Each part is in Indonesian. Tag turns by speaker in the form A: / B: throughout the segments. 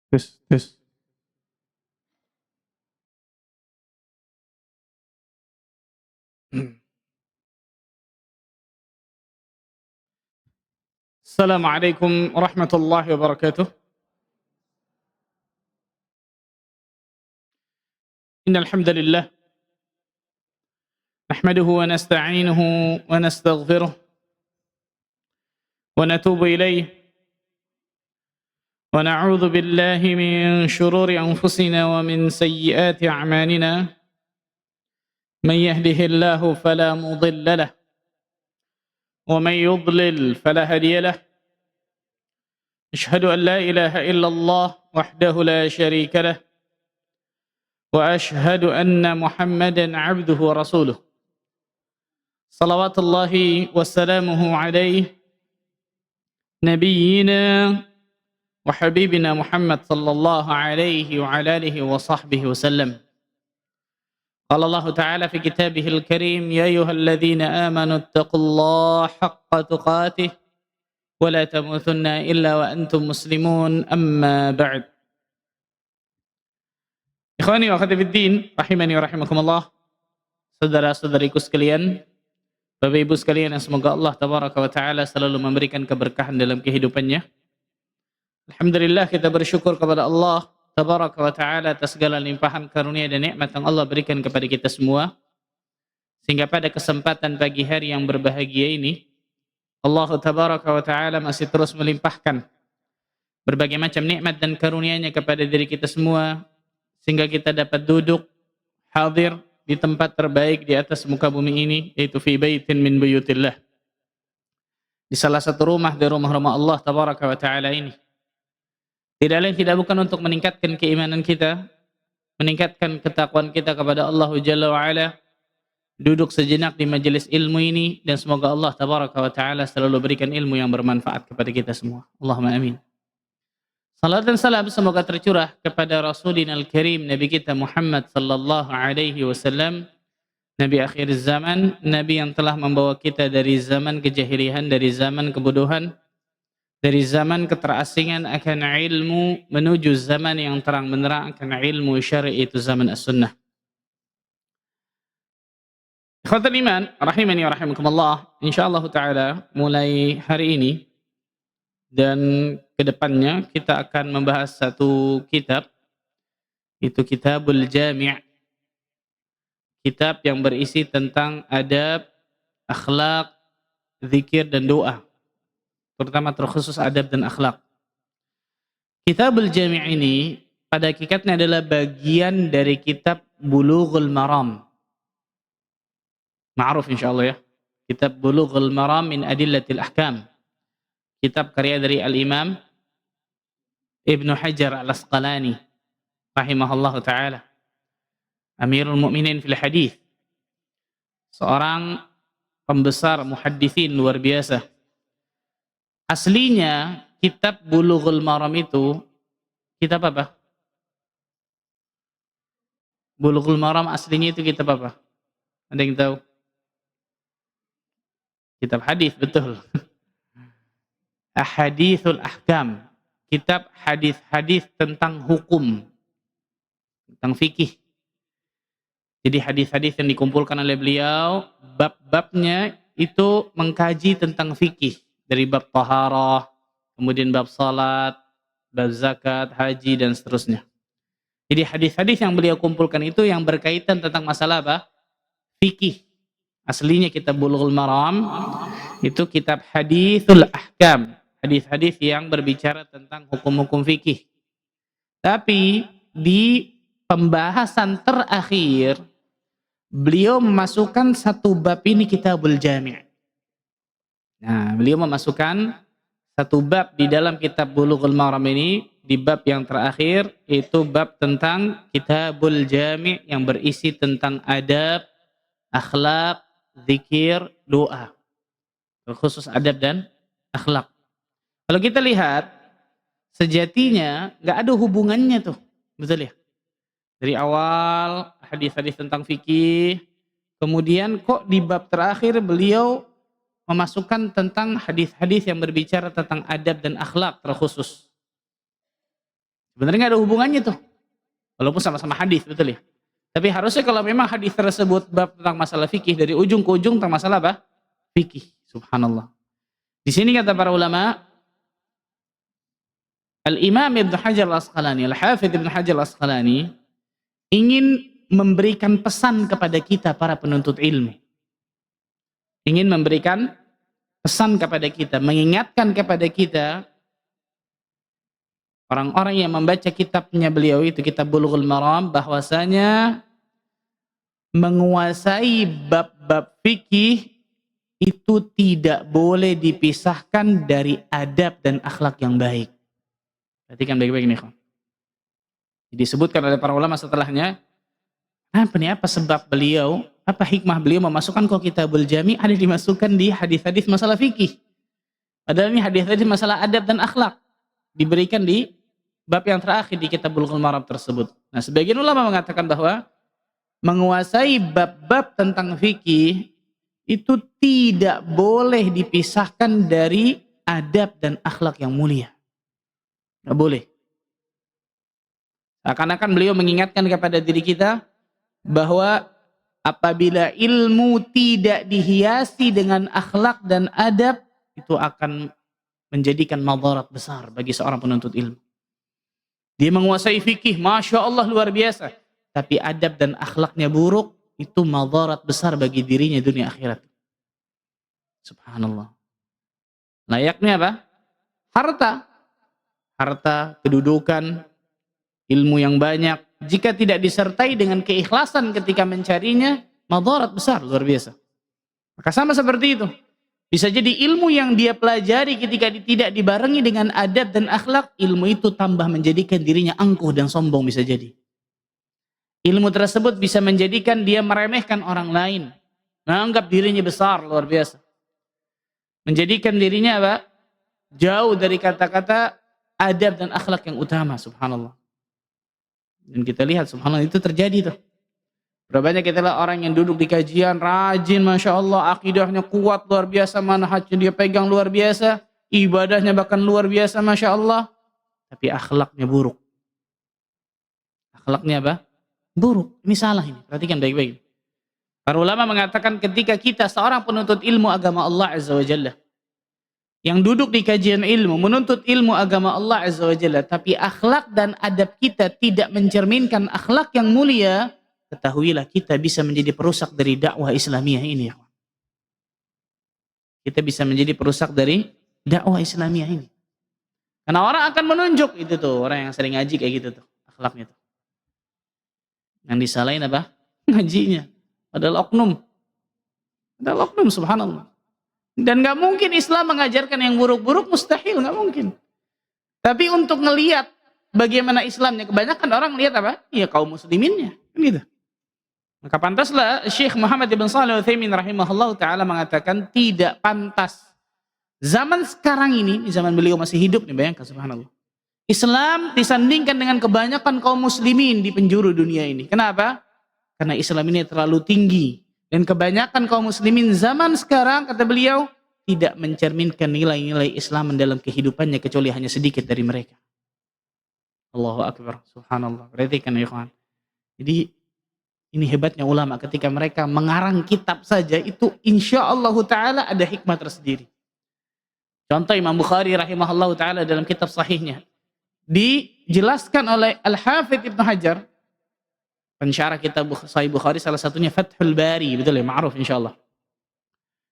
A: Tes, tes. Assalamualaikum warahmatullahi wabarakatuh. Innal hamdalillah nahmaduhu wa nasta'inuhu wa nastaghfiruh wa natubu ilayh wa na'udzu billahi min shururi anfusina wa min sayyiati a'malina. Man yahdihillahu fala mudilla lahu wa man yudlil fala hadiya lahu. Ashhadu an la ilaha illallah wahdahu la syarika lahu wa ashhadu anna Muhammadan 'abduhu wa rasuluh. Salawatullahi wassalamuhu alaihi nabiyyina wa habibina Muhammad sallallahu alaihi wa ala alihi wa sahbihi wasallam. Qala Allah Ta'ala fi kitabihil karim, ya ayyuhalladzina amanu ittaqullaha haqqa tuqatih wa la tamutunna illa wa antum muslimun, amma ba'd. Ikhwani wa akhwati fiddin, rahimani wa rahimakumullah. Saudara-saudariku sekalian, Bapak Ibu sekalian yang semoga Allah Tabaraka wa Ta'ala selalu memberikan keberkahan dalam kehidupannya. Alhamdulillah, kita bersyukur kepada Allah Tabaraka wa Ta'ala atas segala limpahan karunia dan nikmat yang Allah berikan kepada kita semua. Sehingga pada kesempatan pagi hari yang berbahagia ini, Allah Tabaraka wa Ta'ala masih terus melimpahkan berbagai macam nikmat dan karunia-Nya kepada diri kita semua, sehingga kita dapat duduk hadir di tempat terbaik di atas muka bumi ini, yaitu fi baitin min buyutillah, di salah satu rumah dari rumah-rumah Allah Tabaraka wa Ta'ala ini. Tidak lain tidak bukan untuk meningkatkan keimanan kita, meningkatkan ketakwaan kita kepada Allah Jalla wa Ala, duduk sejenak di majelis ilmu ini, dan semoga Allah Tabaraka wa Ta'ala selalu berikan ilmu yang bermanfaat kepada kita semua. Allahumma amin. Salat dan salam semoga tercurah kepada Rasulina al-Karim, Nabi kita Muhammad sallallahu alaihi wasallam, Nabi akhir zaman, Nabi yang telah membawa kita dari zaman kejahilian, dari zaman kebodohan, dari zaman keterasingan akan ilmu, menuju zaman yang terang benderang akan ilmu syar'i, itu zaman as-sunnah. Ikhwatul iman, rahimani wa rahimakumullah. Insyaallah ta'ala mulai hari ini dan kedepannya kita akan membahas satu kitab, itu Kitabul Jami', kitab yang berisi tentang adab, akhlak, zikir dan doa, terutama terkhusus adab dan akhlak. Kitabul Jami' ini pada hakikatnya adalah bagian dari kitab Bulughul Maram. Ma'ruf insyaallah ya. Kitab Bulughul Maram min Adillatil Ahkam. Kitab karya dari Al-Imam Ibnu Hajar Al-Asqalani rahimahullah ta'ala, Amirul Mu'minin fil hadis, seorang pembesar muhaddithin luar biasa. Aslinya kitab Bulughul Maram itu kitab apa? Bulughul Maram aslinya itu kitab apa? Ada yang tahu? Kitab hadis, betul. Ahadithul Ahkam, kitab hadis-hadis tentang hukum, tentang fikih. Jadi hadis-hadis yang dikumpulkan oleh beliau, bab-babnya itu mengkaji tentang fikih, dari bab taharah, kemudian bab salat, bab zakat, haji dan seterusnya. Jadi hadis-hadis yang beliau kumpulkan itu yang berkaitan tentang masalah apa? Fikih. Aslinya kitab Bulughul Maram itu kitab hadithul ahkam, hadis-hadis yang berbicara tentang hukum-hukum fikih. Tapi di pembahasan terakhir beliau memasukkan satu bab ini, Kitabul Jami'. Nah, beliau memasukkan satu bab di dalam kitab Bulughul Maram ini, di bab yang terakhir, itu bab tentang Kitabul Jami' yang berisi tentang adab, akhlak, zikir, doa. Khusus adab dan akhlak. Kalau kita lihat, sejatinya nggak ada hubungannya tuh, betul ya? Dari awal hadis-hadis tentang fikih, kemudian kok di bab terakhir beliau memasukkan tentang hadis-hadis yang berbicara tentang adab dan akhlak terkhusus. Sebenarnya nggak ada hubungannya tuh. Walaupun sama-sama hadis, betul ya. Tapi harusnya kalau memang hadis tersebut bab tentang masalah fikih dari ujung ke ujung tentang masalah apa? Fikih. Subhanallah. Di sini kata para ulama, Al-Imam Ibn Hajar Al-Asqalani, Al-Hafidh Ibn Hajar Al-Asqalani ingin memberikan pesan kepada kita para penuntut ilmu. Ingin memberikan pesan kepada kita, mengingatkan kepada kita orang-orang yang membaca kitabnya beliau itu, kitab Bulughul Maram, bahwasanya menguasai bab-bab fikih itu tidak boleh dipisahkan dari adab dan akhlak yang baik. Perhatikan baik-baik nih, kawan. Disebutkan oleh para ulama setelahnya, apa sebab beliau, apa hikmah beliau memasukkan kok Kitabul Jami ada dimasukkan di hadis-hadis masalah fikih. Padahal ini hadis-hadis masalah adab dan akhlak diberikan di bab yang terakhir di kitab Bulughul Maram tersebut. Nah, sebagian ulama mengatakan bahwa menguasai bab-bab tentang fikih itu tidak boleh dipisahkan dari adab dan akhlak yang mulia. Nggak boleh. Seakan-akan beliau mengingatkan kepada diri kita bahwa apabila ilmu tidak dihiasi dengan akhlak dan adab, itu akan menjadikan madarat besar bagi seorang penuntut ilmu. Dia menguasai fikih, Masya Allah luar biasa. Tapi adab dan akhlaknya buruk, itu madarat besar bagi dirinya dunia akhirat. Subhanallah. Layaknya apa? Harta, kedudukan, ilmu yang banyak. Jika tidak disertai dengan keikhlasan ketika mencarinya, madarat besar luar biasa. Maka sama seperti itu. Bisa jadi ilmu yang dia pelajari ketika tidak dibarengi dengan adab dan akhlak, ilmu itu tambah menjadikan dirinya angkuh dan sombong bisa jadi. Ilmu tersebut bisa menjadikan dia meremehkan orang lain. Menganggap dirinya besar, luar biasa. Menjadikan dirinya apa? Jauh dari kata-kata adab dan akhlak yang utama, subhanallah. Dan kita lihat, subhanallah, itu terjadi tuh. Berapa banyak kita lihat orang yang duduk di kajian, rajin, Masya Allah, akidahnya kuat, luar biasa, manhajnya dia pegang luar biasa, ibadahnya bahkan luar biasa, Masya Allah. Tapi akhlaknya buruk. Akhlaknya apa? Buruk. Ini salah ini, perhatikan baik-baik. Para ulama mengatakan ketika kita seorang penuntut ilmu agama Allah Azza wa Jalla, yang duduk di kajian ilmu, menuntut ilmu agama Allah Azza wa Jalla, tapi akhlak dan adab kita tidak mencerminkan akhlak yang mulia, ketahuilah kita bisa menjadi perusak dari dakwah Islamiyah ini. Kita bisa menjadi perusak dari dakwah Islamiyah ini. Karena orang akan menunjuk itu tuh, orang yang sering ngaji kayak gitu tuh, akhlaknya tuh. Yang disalahin apa? Ngajinya. Padahal oknum. Padahal oknum, subhanallah. Dan gak mungkin Islam mengajarkan yang buruk-buruk, mustahil, gak mungkin. Tapi untuk ngelihat bagaimana Islamnya, kebanyakan orang lihat apa? Ya kaum musliminnya, gitu. Maka pantaslah Syekh Muhammad ibn Shalih Al-Utsaimin rahimahullah ta'ala mengatakan tidak pantas. Zaman sekarang ini, zaman beliau masih hidup nih, bayangkan subhanallah. Islam disandingkan dengan kebanyakan kaum muslimin di penjuru dunia ini. Kenapa? Karena Islam ini terlalu tinggi. Dan kebanyakan kaum muslimin zaman sekarang, kata beliau, tidak mencerminkan nilai-nilai Islam dalam kehidupannya kecuali hanya sedikit dari mereka. Allahu Akbar, subhanallah. Perhatikan ya kawan. Jadi ini hebatnya ulama ketika mereka mengarang kitab saja itu insya Allah ta'ala ada hikmah tersendiri. Contoh Imam Bukhari rahimahullah ta'ala dalam kitab sahihnya. Dijelaskan oleh Al-Hafidh Ibn Hajar. Pensyarah kitab Sahih Bukhari salah satunya Fathul Bari. Betul ya, ma'ruf insya Allah.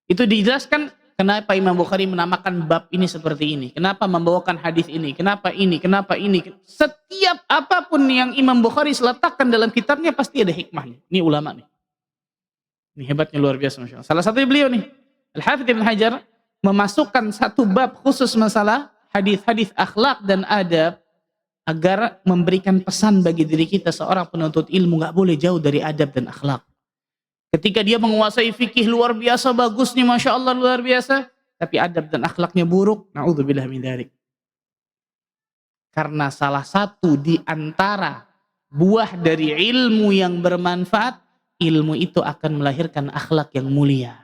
A: Itu dijelaskan kenapa Imam Bukhari menamakan bab ini seperti ini. Kenapa membawakan hadis ini. Kenapa ini. Setiap apapun yang Imam Bukhari letakkan dalam kitabnya pasti ada hikmahnya. Ini ulama nih. Ini hebatnya luar biasa. Masya Allah. Salah satu beliau nih. Al-Hafidh Ibn Hajar memasukkan satu bab khusus masalah hadis-hadis akhlak dan adab. Agar memberikan pesan bagi diri kita seorang penuntut ilmu. Gak boleh jauh dari adab dan akhlak. Ketika dia menguasai fikih luar biasa, bagus nih, Masya Allah luar biasa. Tapi adab dan akhlaknya buruk, na'udzubillah min dzalik. Karena salah satu di antara buah dari ilmu yang bermanfaat, ilmu itu akan melahirkan akhlak yang mulia.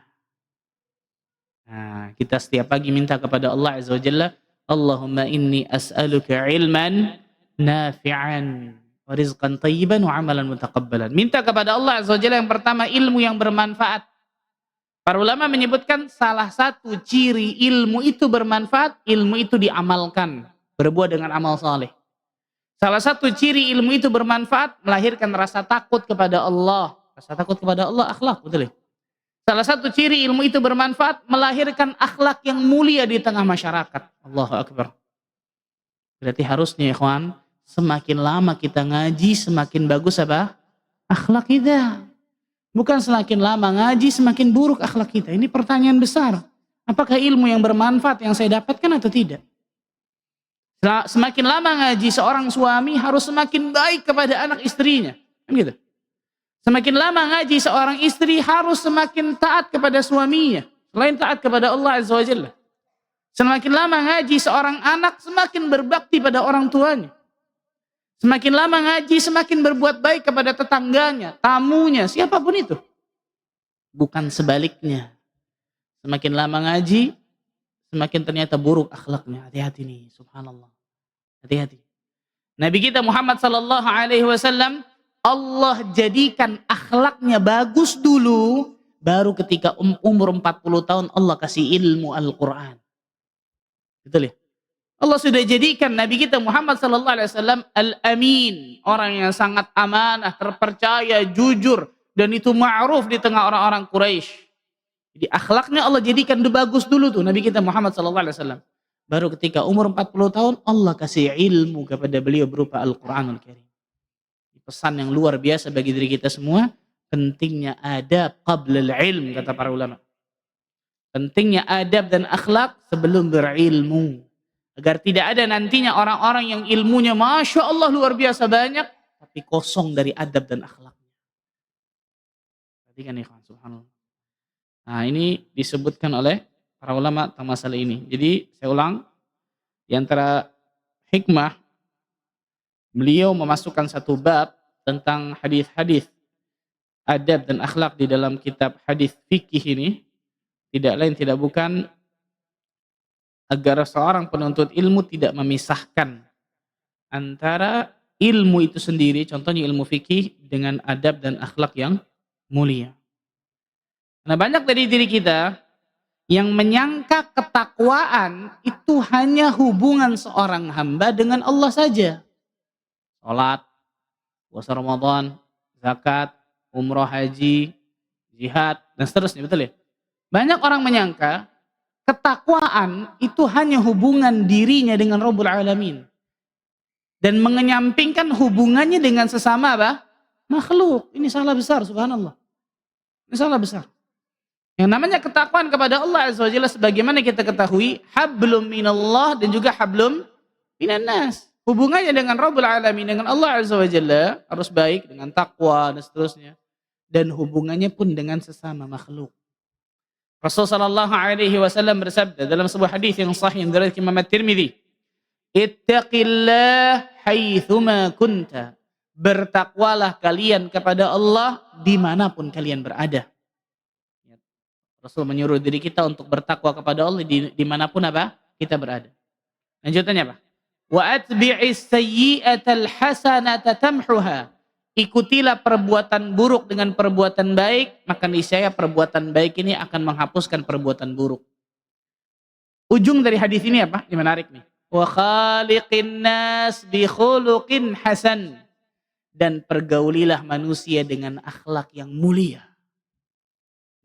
A: Nah, kita setiap pagi minta kepada Allah Azza wa Jalla, Allahumma inni as'aluka ilman nafi'an wa rizqan thayyiban wa amalan mutaqabbalan. Minta kepada Allah Azza wa Jalla yang pertama ilmu yang bermanfaat. Para ulama menyebutkan salah satu ciri ilmu itu bermanfaat, ilmu itu diamalkan, berbuat dengan amal saleh. Salah satu ciri ilmu itu bermanfaat, melahirkan rasa takut kepada Allah. Rasa takut kepada Allah akhlak, betul ya? Salah satu ciri ilmu itu bermanfaat, melahirkan akhlak yang mulia di tengah masyarakat. Allahu Akbar. Berarti harusnya ikhwan, semakin lama kita ngaji, semakin bagus apa? Akhlak kita. Bukan semakin lama ngaji, semakin buruk akhlak kita. Ini pertanyaan besar. Apakah ilmu yang bermanfaat yang saya dapatkan atau tidak? Semakin lama ngaji, seorang suami harus semakin baik kepada anak istrinya. Kan gitu. Semakin lama ngaji, seorang istri harus semakin taat kepada suaminya. Selain taat kepada Allah Azza wa Jalla. Semakin lama ngaji, seorang anak semakin berbakti pada orang tuanya. Semakin lama ngaji, semakin berbuat baik kepada tetangganya, tamunya, siapapun itu. Bukan sebaliknya. Semakin lama ngaji, semakin ternyata buruk akhlaknya. Hati-hati nih, subhanallah. Hati-hati. Nabi kita Muhammad sallallahu alaihi wasallam, Allah jadikan akhlaknya bagus dulu, baru ketika umur 40 tahun Allah kasih ilmu Al-Quran. Betul ya? Allah sudah jadikan Nabi kita Muhammad sallallahu alaihi wasallam al-amin, orang yang sangat amanah, terpercaya, jujur, dan itu ma'ruf di tengah orang-orang Quraisy. Jadi akhlaknya Allah jadikan bagus dulu tuh Nabi kita Muhammad sallallahu alaihi wasallam. Baru ketika umur 40 tahun Allah kasih ilmu kepada beliau berupa Al-Qur'anul Karim. Pesan yang luar biasa bagi diri kita semua, pentingnya adab qabla al-ilm, kata para ulama. Pentingnya adab dan akhlak sebelum berilmu. Agar tidak ada nantinya orang-orang yang ilmunya Masya Allah luar biasa banyak, tapi kosong dari adab dan akhlaknya. Perhatikan ikhwan, subhanallah. Nah ini disebutkan oleh para ulama tentang masalah ini. Jadi saya ulang, di antara hikmah, beliau memasukkan satu bab tentang hadis-hadis adab dan akhlak di dalam kitab hadis fikih ini, tidak lain tidak bukan agar seorang penuntut ilmu tidak memisahkan antara ilmu itu sendiri, contohnya ilmu fikih, dengan adab dan akhlak yang mulia. Nah banyak dari diri kita yang menyangka ketakwaan itu hanya hubungan seorang hamba dengan Allah saja. Salat, puasa Ramadan, zakat, umroh, haji, jihad, dan seterusnya, betul ya? Banyak orang menyangka ketakwaan itu hanya hubungan dirinya dengan Rabbul Alamin. Dan mengenyampingkan hubungannya dengan sesama apa? Makhluk. Ini salah besar, subhanallah. Ini salah besar. Yang namanya ketakwaan kepada Allah Azza wa Jalla sebagaimana kita ketahui, hablum minallah dan juga hablum minannas. Hubungannya dengan Rabbul Alamin, dengan Allah Azza wa Jalla harus baik, dengan takwa dan seterusnya. Dan hubungannya pun dengan sesama makhluk. Rasulullah sallallahu alaihi wasallam bersabda dalam sebuah hadis yang sahih yang diriwayatkan Imam At-Tirmidzi, "Ittaqillah haitsuma kunta." Bertakwalah kalian kepada Allah dimanapun kalian berada. Rasul menyuruh diri kita untuk bertakwa kepada Allah dimanapun apa? Kita berada. Lanjutannya apa? Wa atbi'is sayyi'atal hasanata tamhuha. Ikutilah perbuatan buruk dengan perbuatan baik, maka niscaya perbuatan baik ini akan menghapuskan perbuatan buruk. Ujung dari hadis ini apa? Ini menarik nih. Wa khaliqin nas bi khuluqin hasan. Dan pergaulilah manusia dengan akhlak yang mulia.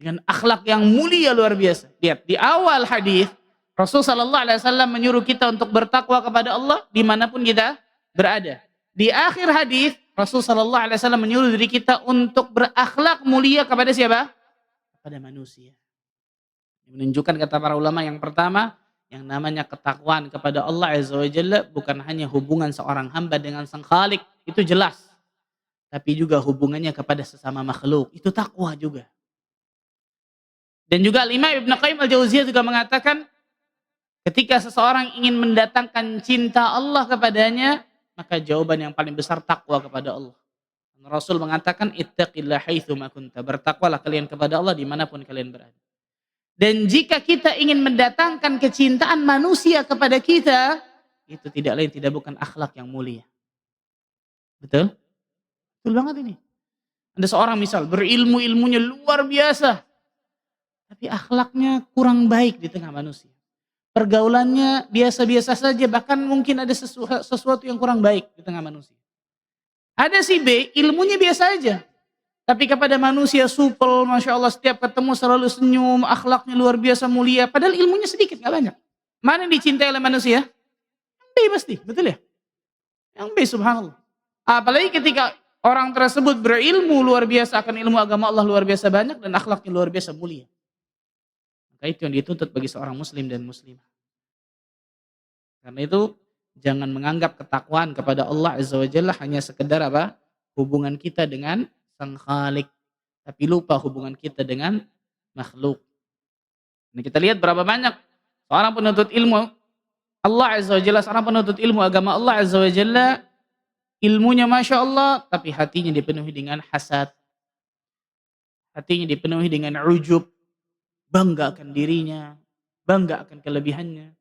A: Dengan akhlak yang mulia luar biasa. Lihat, di awal hadis Rasul sallallahu alaihi wasallam menyuruh kita untuk bertakwa kepada Allah dimanapun kita berada. Di akhir hadis Rasul sallallahu alaihi wasallam menyuruh diri kita untuk berakhlak mulia kepada siapa? Kepada manusia. Menunjukkan kata para ulama yang pertama, yang namanya ketakwaan kepada Allah Azza wa Jalla bukan hanya hubungan seorang hamba dengan Sang Khalik, itu jelas. Tapi juga hubungannya kepada sesama makhluk, itu takwa juga. Dan juga Imam Ibnu Qayyim Al-Jauziyah juga mengatakan, ketika seseorang ingin mendatangkan cinta Allah kepadanya, maka jawaban yang paling besar takwa kepada Allah. Rasul mengatakan, ittaqillah haitsuma kunta. Bertakwalah kalian kepada Allah dimanapun kalian berada. Dan jika kita ingin mendatangkan kecintaan manusia kepada kita, itu tidak lain tidak bukan akhlak yang mulia. Betul? Betul banget ini. Ada seorang misal berilmu, ilmunya luar biasa, tapi akhlaknya kurang baik di tengah manusia. Pergaulannya biasa-biasa saja, bahkan mungkin ada sesuatu yang kurang baik di tengah manusia. Ada si B, ilmunya biasa aja, tapi kepada manusia supel, Masya Allah, setiap ketemu selalu senyum, akhlaknya luar biasa mulia, padahal ilmunya sedikit, gak banyak. Mana yang dicintai oleh manusia? Yang B pasti, betul ya? Yang B, subhanallah. Apalagi ketika orang tersebut berilmu luar biasa, akan ilmu agama Allah luar biasa banyak, dan akhlaknya luar biasa mulia. Maka itu yang dituntut bagi seorang muslim dan muslimah. Karena itu jangan menganggap ketakwaan kepada Allah Azza wa Jalla hanya sekedar apa? Hubungan kita dengan Sang Khalik, tapi lupa hubungan kita dengan makhluk. Ini kita lihat berapa banyak seorang penuntut ilmu Allah Azza wa Jalla, seorang penuntut ilmu agama Allah Azza wa Jalla, ilmunya Masya Allah, tapi hatinya dipenuhi dengan hasad, hatinya dipenuhi dengan ujub, bangga akan dirinya, bangga akan kelebihannya,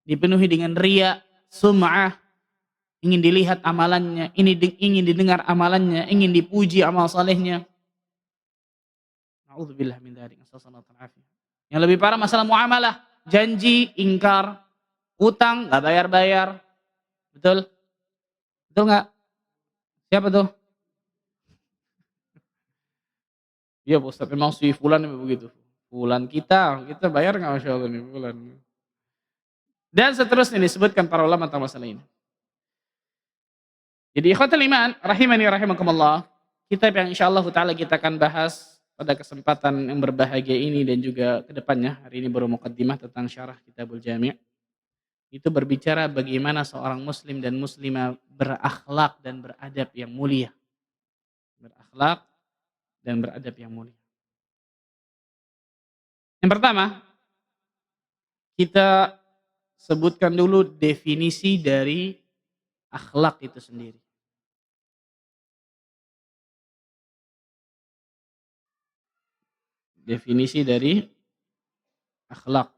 A: dipenuhi dengan riya, sum'ah, ingin dilihat amalannya, ingin didengar amalannya, ingin dipuji amal salehnya. Na'udzubillah min dzalik. Yang lebih parah masalah muamalah, janji ingkar, utang nggak bayar-bayar. Betul? Betul nggak? Siapa tuh? Iya Pak Ustaz, memang si fulan begitu. Fulan kita bayar nggak Masya Allah nih fulan. Dan seterusnya disebutkan para ulama tentang masalah ini. Jadi ikhwatul iman, rahimani rahimakumullah, kitab yang insyaallah taala kita akan bahas pada kesempatan yang berbahagia ini dan juga kedepannya, hari ini baru muqaddimah tentang syarah Kitabul Jami'. Itu berbicara bagaimana seorang muslim dan muslimah berakhlak dan beradab yang mulia. Berakhlak dan beradab yang mulia. Yang pertama, kita sebutkan dulu definisi dari akhlak itu sendiri. Definisi dari akhlak.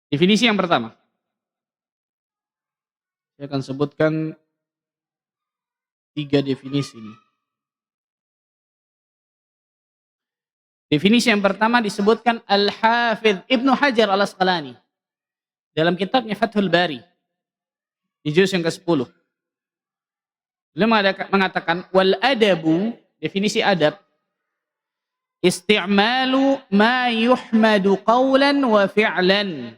A: Definisi yang pertama, saya akan sebutkan 3 definisi ini. Definisi yang pertama disebutkan Al-Hafidh Ibnu Hajar Al-Asqalani dalam kitabnya Fathul Bari di juz yang ke-10. Beliau mengatakan wal adabu, definisi adab, isti'malu ma yuhmadu qawlan wa fi'lan.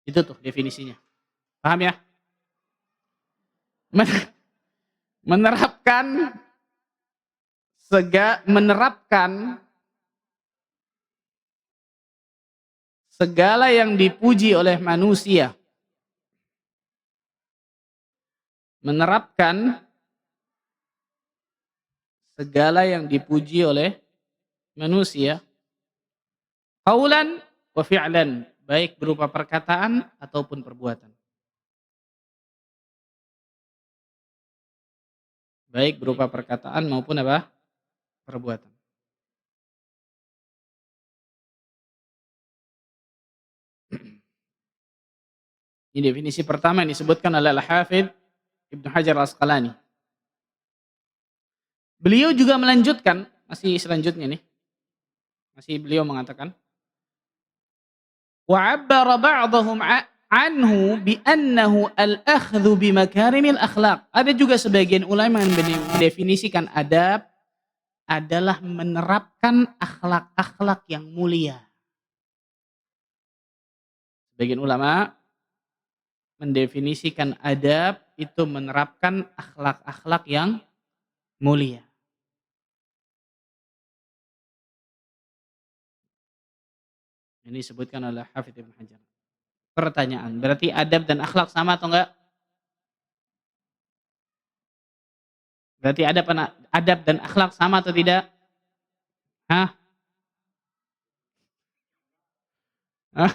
A: Itu tuh definisinya. Paham ya? Menerapkan segala yang dipuji oleh manusia. Menerapkan segala yang dipuji oleh manusia. Qaulan wa fi'lan, baik berupa perkataan ataupun perbuatan. Baik berupa perkataan maupun apa? Perbuatan. Ini definisi pertama yang disebutkan oleh Al-Hafidh Ibnu Hajar Al-Asqalani. Beliau juga melanjutkan, masih selanjutnya nih. Masih beliau mengatakan, wa 'abbara ba'dhum anhu bi annahu al-akhdhu bi makarimil akhlaq. Ada juga sebagian ulama yang mendefinisikan adab adalah menerapkan akhlak-akhlak yang mulia. Sebagian ulama mendefinisikan adab itu menerapkan akhlak-akhlak yang mulia. Ini disebutkan oleh Hafidz Ibnu Hajar. Pertanyaan, berarti adab dan akhlak sama atau enggak? Berarti adab dan akhlak sama atau tidak? Hah? Hah?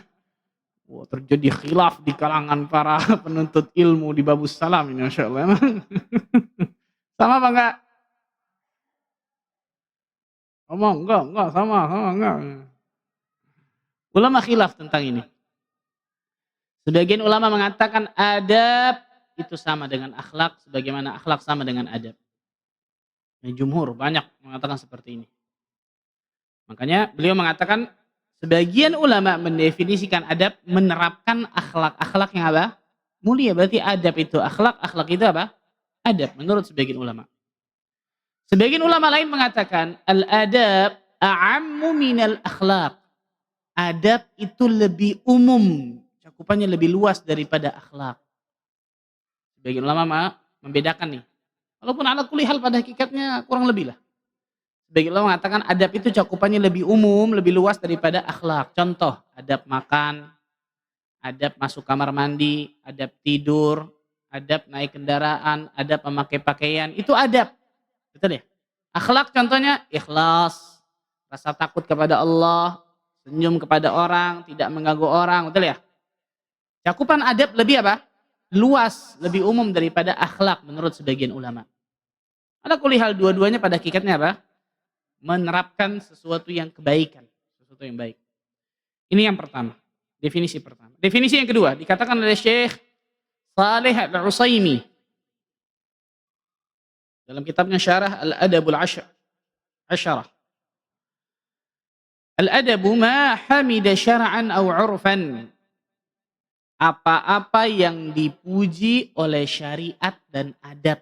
A: Wah, terjadi khilaf di kalangan para penuntut ilmu di Babus Salam ini, Masya Allah. Sama apa enggak? Enggak, sama enggak. Ulama khilaf tentang ini. Sebagian ulama mengatakan adab itu sama dengan akhlak, sebagaimana akhlak sama dengan adab. Jumhur banyak mengatakan seperti ini. Makanya beliau mengatakan sebagian ulama mendefinisikan adab menerapkan akhlak yang apa? Mulia. Berarti adab itu akhlak, akhlak itu apa? Adab menurut sebagian ulama. Sebagian ulama lain mengatakan al-adab a'ammu minal akhlak. Adab itu lebih umum, cakupannya lebih luas daripada akhlak. Sebagian ulama membedakan nih. Walaupun ala kulli hal pada hakikatnya kurang lebih lah. Sebagian ulama mengatakan adab itu cakupannya lebih umum, lebih luas daripada akhlak. Contoh, adab makan, adab masuk kamar mandi, adab tidur, adab naik kendaraan, adab memakai pakaian, itu adab. Betul ya? Akhlak contohnya ikhlas, rasa takut kepada Allah, senyum kepada orang, tidak mengganggu orang, betul ya? Cakupan adab lebih apa? Luas, lebih umum daripada akhlak menurut sebagian ulama. Ala kulli hal dua-duanya pada hakikatnya apa? Menerapkan sesuatu yang kebaikan, sesuatu yang baik. Ini yang pertama, definisi pertama. Definisi yang kedua dikatakan oleh Syekh Saleh Al-Utsaimin dalam kitabnya Syarah Al-Adabul Asyarah. Al-adabu ma hamida syara'an aw 'urfan. Apa-apa yang dipuji oleh syariat dan adab.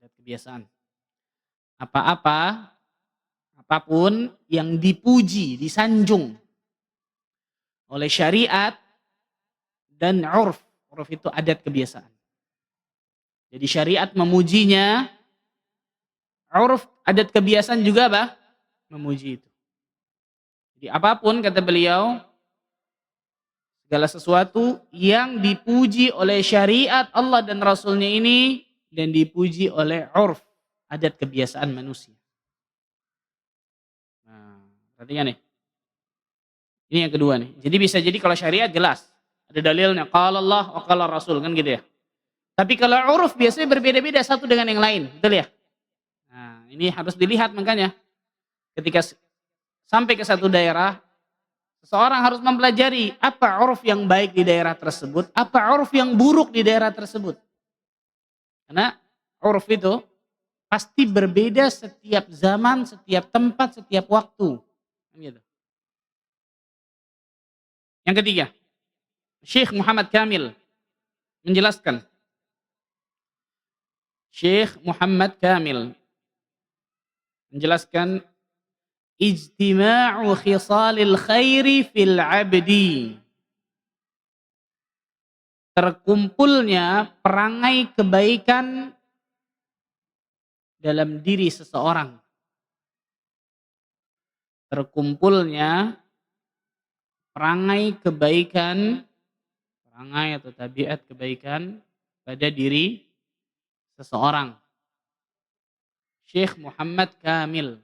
A: Adat kebiasaan. Apapun yang dipuji, disanjung oleh syariat dan urf. Urf itu adat kebiasaan. Jadi syariat memujinya, urf adat kebiasaan juga apa? Memuji itu. Jadi apapun kata beliau, segala sesuatu yang dipuji oleh syariat Allah dan Rasulnya ini dan dipuji oleh urf, adat kebiasaan manusia. Nah, perhatikan nih. Ini yang kedua nih. Jadi bisa jadi kalau syariat jelas. Ada dalilnya. Qala Allah wa qala Rasul. Kan gitu ya. Tapi kalau uruf biasanya berbeda-beda satu dengan yang lain. Betul ya? Nah, ini harus dilihat makanya. Ketika sampai ke satu daerah, seseorang harus mempelajari apa uruf yang baik di daerah tersebut, apa uruf yang buruk di daerah tersebut. Karena uruf itu pasti berbeda setiap zaman, setiap tempat, setiap waktu. Gitu. Yang ketiga, Syekh Muhammad Kamil menjelaskan. Syekh Muhammad Kamil menjelaskan ijtima'u khisalil khairi fil abdi. Terkumpulnya perangai kebaikan dalam diri seseorang. Terkumpulnya perangai kebaikan, perangai atau tabiat kebaikan pada diri seseorang. Syekh Muhammad Kamil.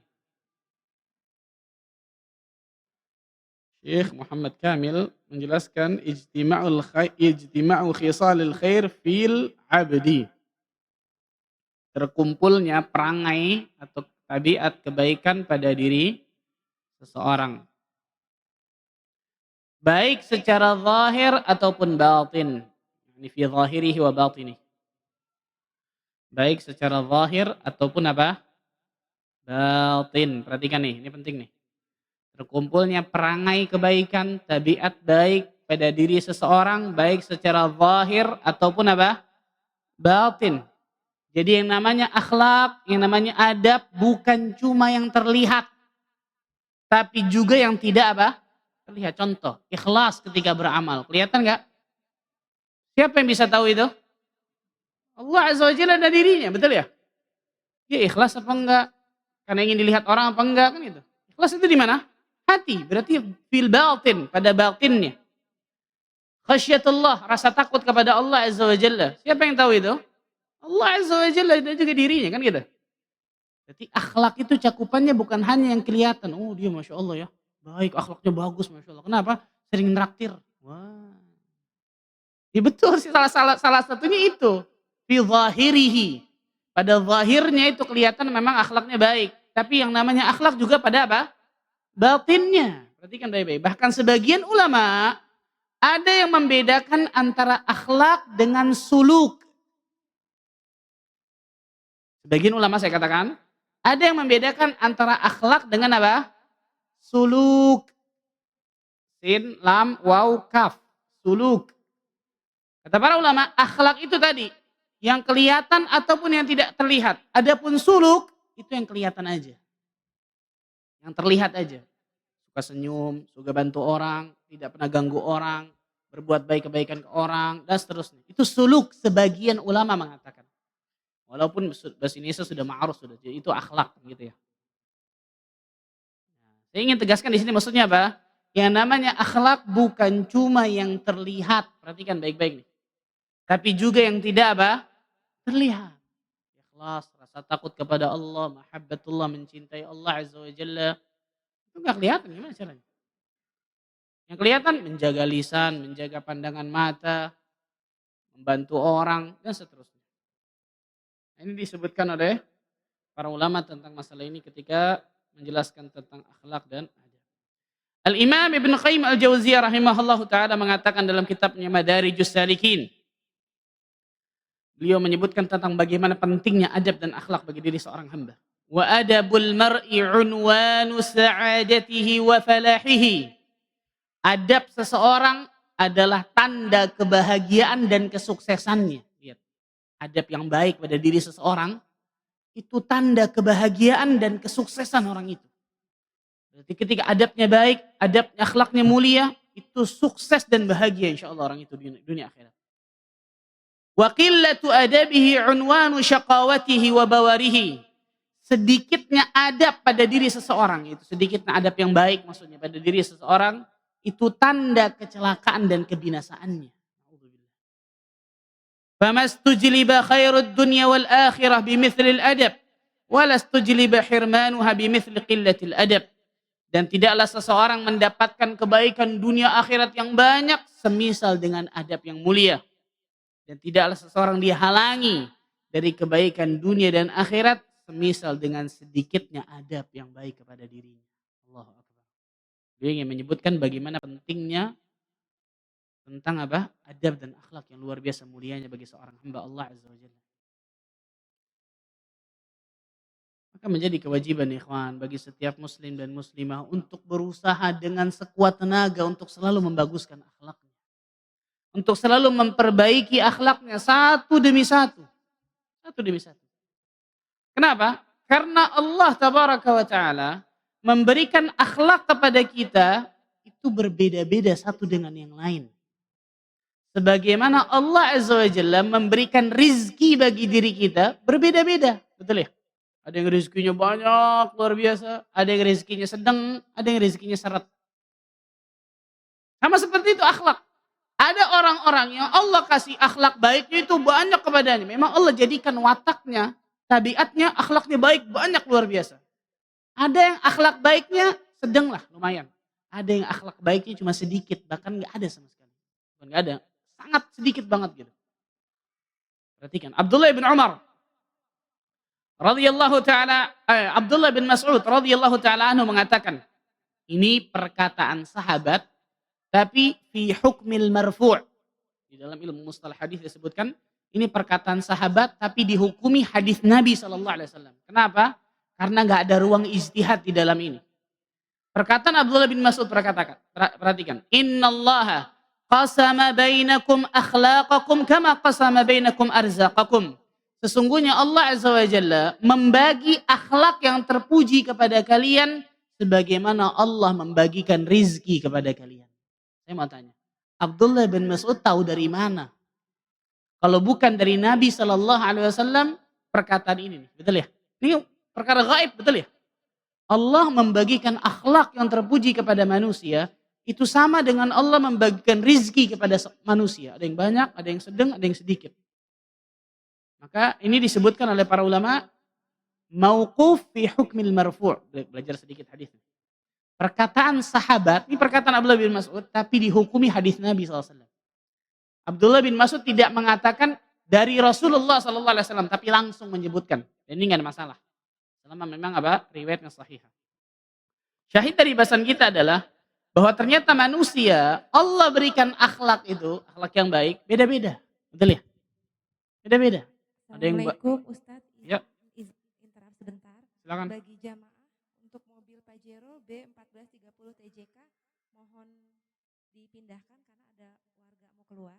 A: Syekh Muhammad Kamil menjelaskan ijtima'u khisalil khair fil abdi. Terkumpulnya perangai atau tabiat kebaikan pada diri seseorang. Baik secara zahir ataupun batin. Ini fi zahirihi wa batinihi. Baik secara zahir ataupun apa? Batin. Perhatikan nih, ini penting nih. Terkumpulnya perangai kebaikan, tabiat baik pada diri seseorang, baik secara zahir ataupun apa? Batin. Jadi yang namanya akhlak, yang namanya adab bukan cuma yang terlihat. Tapi juga yang tidak apa? Terlihat. Contoh, ikhlas ketika beramal. Kelihatan nggak? Siapa yang bisa tahu itu? Allah Azza wa Jalla ada dirinya, betul ya? Dia ikhlas apa enggak? Karena ingin dilihat orang apa enggak kan itu. Ikhlas itu di mana? Hati, berarti fil batin, pada batinnya. Khasyatullah, rasa takut kepada Allah Azza wa Jalla. Siapa yang tahu itu? Allah Azza wa Jalla dan juga dirinya kan gitu. Berarti akhlak itu cakupannya bukan hanya yang kelihatan. Oh dia Masya Allah ya, baik akhlaknya bagus Masya Allah. Kenapa? Sering nraktir. Wah. Ya betul sih salah satunya itu. Fi zahirihi. Pada zahirnya itu kelihatan memang akhlaknya baik. Tapi yang namanya akhlak juga pada apa? Batinnya. Perhatikan baik-baik. Bahkan sebagian ulama Ada yang membedakan antara akhlak dengan suluk. Sebagian ulama saya katakan, ada yang membedakan antara akhlak dengan apa? Suluk. Sin, lam, waw, kaf. Suluk. Kata para ulama, akhlak itu tadi yang kelihatan ataupun yang tidak terlihat. Adapun suluk itu yang kelihatan aja. Yang terlihat aja. Suka senyum, suka bantu orang, tidak pernah ganggu orang, berbuat baik kebaikan ke orang, dan seterusnya. Itu suluk, sebagian ulama mengatakan. Walaupun bahasa Indonesia sudah ma'ruf, sudah jadi itu akhlak gitu ya. Saya ingin tegaskan di sini maksudnya apa? Yang namanya akhlak bukan cuma yang terlihat. Perhatikan baik-baik nih. Tapi juga yang tidak apa? Terlihat. Ikhlas, rasa takut kepada Allah, mahabbatullah, mencintai Allah Azza wa Jalla. Itu gak kelihatan gimana caranya? Yang kelihatan menjaga lisan, menjaga pandangan mata, membantu orang, dan seterusnya. Ini disebutkan oleh para ulama tentang masalah ini ketika menjelaskan tentang akhlak dan adab. Al-Imam Ibn Qayyim Al-Jauziyah rahimahullahu ta'ala mengatakan dalam kitabnya Madarijus Salikin. Beliau menyebutkan tentang bagaimana pentingnya adab dan akhlak bagi diri seorang hamba. Wa adabul mar'i unwanu sa'adatihi wa falahihi. Adab seseorang adalah tanda kebahagiaan dan kesuksesannya. Lihat, adab yang baik pada diri seseorang itu tanda kebahagiaan dan kesuksesan orang itu. Berarti ketika adabnya baik, adabnya akhlaknya mulia, itu sukses dan bahagia insyaallah orang itu di dunia akhirat. Wa qillatu adabihi unwanu syaqawatihi wa bawarihi. Sedikitnya adab pada diri seseorang, itu sedikitnya adab yang baik maksudnya pada diri seseorang, itu tanda kecelakaan dan kebinasaannya. Famastujliba khairud dunya wal akhirah bimithlil adab, walastujliba hirmanuha bimithli qillatil adab. Dan tidaklah seseorang mendapatkan kebaikan dunia akhirat yang banyak semisal dengan adab yang mulia. Dan tidaklah seseorang dihalangi dari kebaikan dunia dan akhirat semisal dengan sedikitnya adab yang baik kepada dirinya. Allahu Akbar. Dia ingin menyebutkan bagaimana pentingnya tentang apa? Adab dan akhlak yang luar biasa mulianya bagi seorang hamba Allah Azza wa Jalla. Maka menjadi kewajiban ikhwan bagi setiap muslim dan muslimah untuk berusaha dengan sekuat tenaga untuk selalu membaguskan akhlaknya. Untuk selalu memperbaiki akhlaknya satu demi satu. Satu demi satu. Kenapa? Karena Allah tabaraka wa ta'ala memberikan akhlak kepada kita itu berbeda-beda satu dengan yang lain. Sebagaimana Allah Azza wa Jalla memberikan rizki bagi diri kita berbeda-beda. Betul ya? Ada yang rizkinya banyak, luar biasa. Ada yang rizkinya sedang, ada yang rizkinya seret. Sama seperti itu akhlak. Ada orang-orang yang Allah kasih akhlak baiknya itu banyak kepadanya. Memang Allah jadikan wataknya, tabiatnya, akhlaknya baik banyak luar biasa. Ada yang akhlak baiknya sedang lah, lumayan. Ada yang akhlak baiknya cuma sedikit, bahkan gak ada sama sekali. Bukan gak ada, sangat sedikit banget gitu. Perhatikan, Abdullah bin Umar radhiyallahu taala, Abdullah bin Mas'ud radhiyallahu taala anhu mengatakan, ini perkataan sahabat, tapi fi hukmil marfu'. Di dalam ilmu mustalah hadis disebutkan, ini perkataan sahabat tapi dihukumi hadis Nabi SAW. Kenapa? Karena gak ada ruang ijtihad di dalam ini. Perkataan Abdullah bin Mas'ud perhatikan. Innallaha qasama bainakum akhlaqakum kama qasama bainakum arzaqakum. Sesungguhnya Allah Azza wa Jalla membagi akhlak yang terpuji kepada kalian sebagaimana Allah membagikan rizki kepada kalian. Saya mau tanya, Abdullah bin Mas'ud tahu dari mana? Kalau bukan dari Nabi SAW perkataan ini, betul ya? Ini perkara gaib, betul ya? Allah membagikan akhlak yang terpuji kepada manusia, itu sama dengan Allah membagikan rizki kepada manusia. Ada yang banyak, ada yang sedang, ada yang sedikit. Maka ini disebutkan oleh para ulama, mauquf fi hukmil marfu'. Belajar sedikit hadis. Perkataan sahabat, ini perkataan Abdullah bin Mas'ud, tapi dihukumi hadis Nabi SAW. Abdullah bin Mas'ud tidak mengatakan dari Rasulullah SAW, tapi langsung menyebutkan. Dan ini nggak ada masalah. Selama memang apa? Riwayatnya sahih. Syahid dari bahasan kita adalah bahwa ternyata manusia Allah berikan akhlak itu, akhlak yang baik beda-beda. Betul ya? Beda-beda. Ada yang
B: Assalamualaikum Ustadz,
A: ya,
B: interrupt sebentar.
A: silakan.
B: Bagi jamaah untuk mobil Pajero B1430 TJK mohon dipindahkan karena ada warga mau keluar.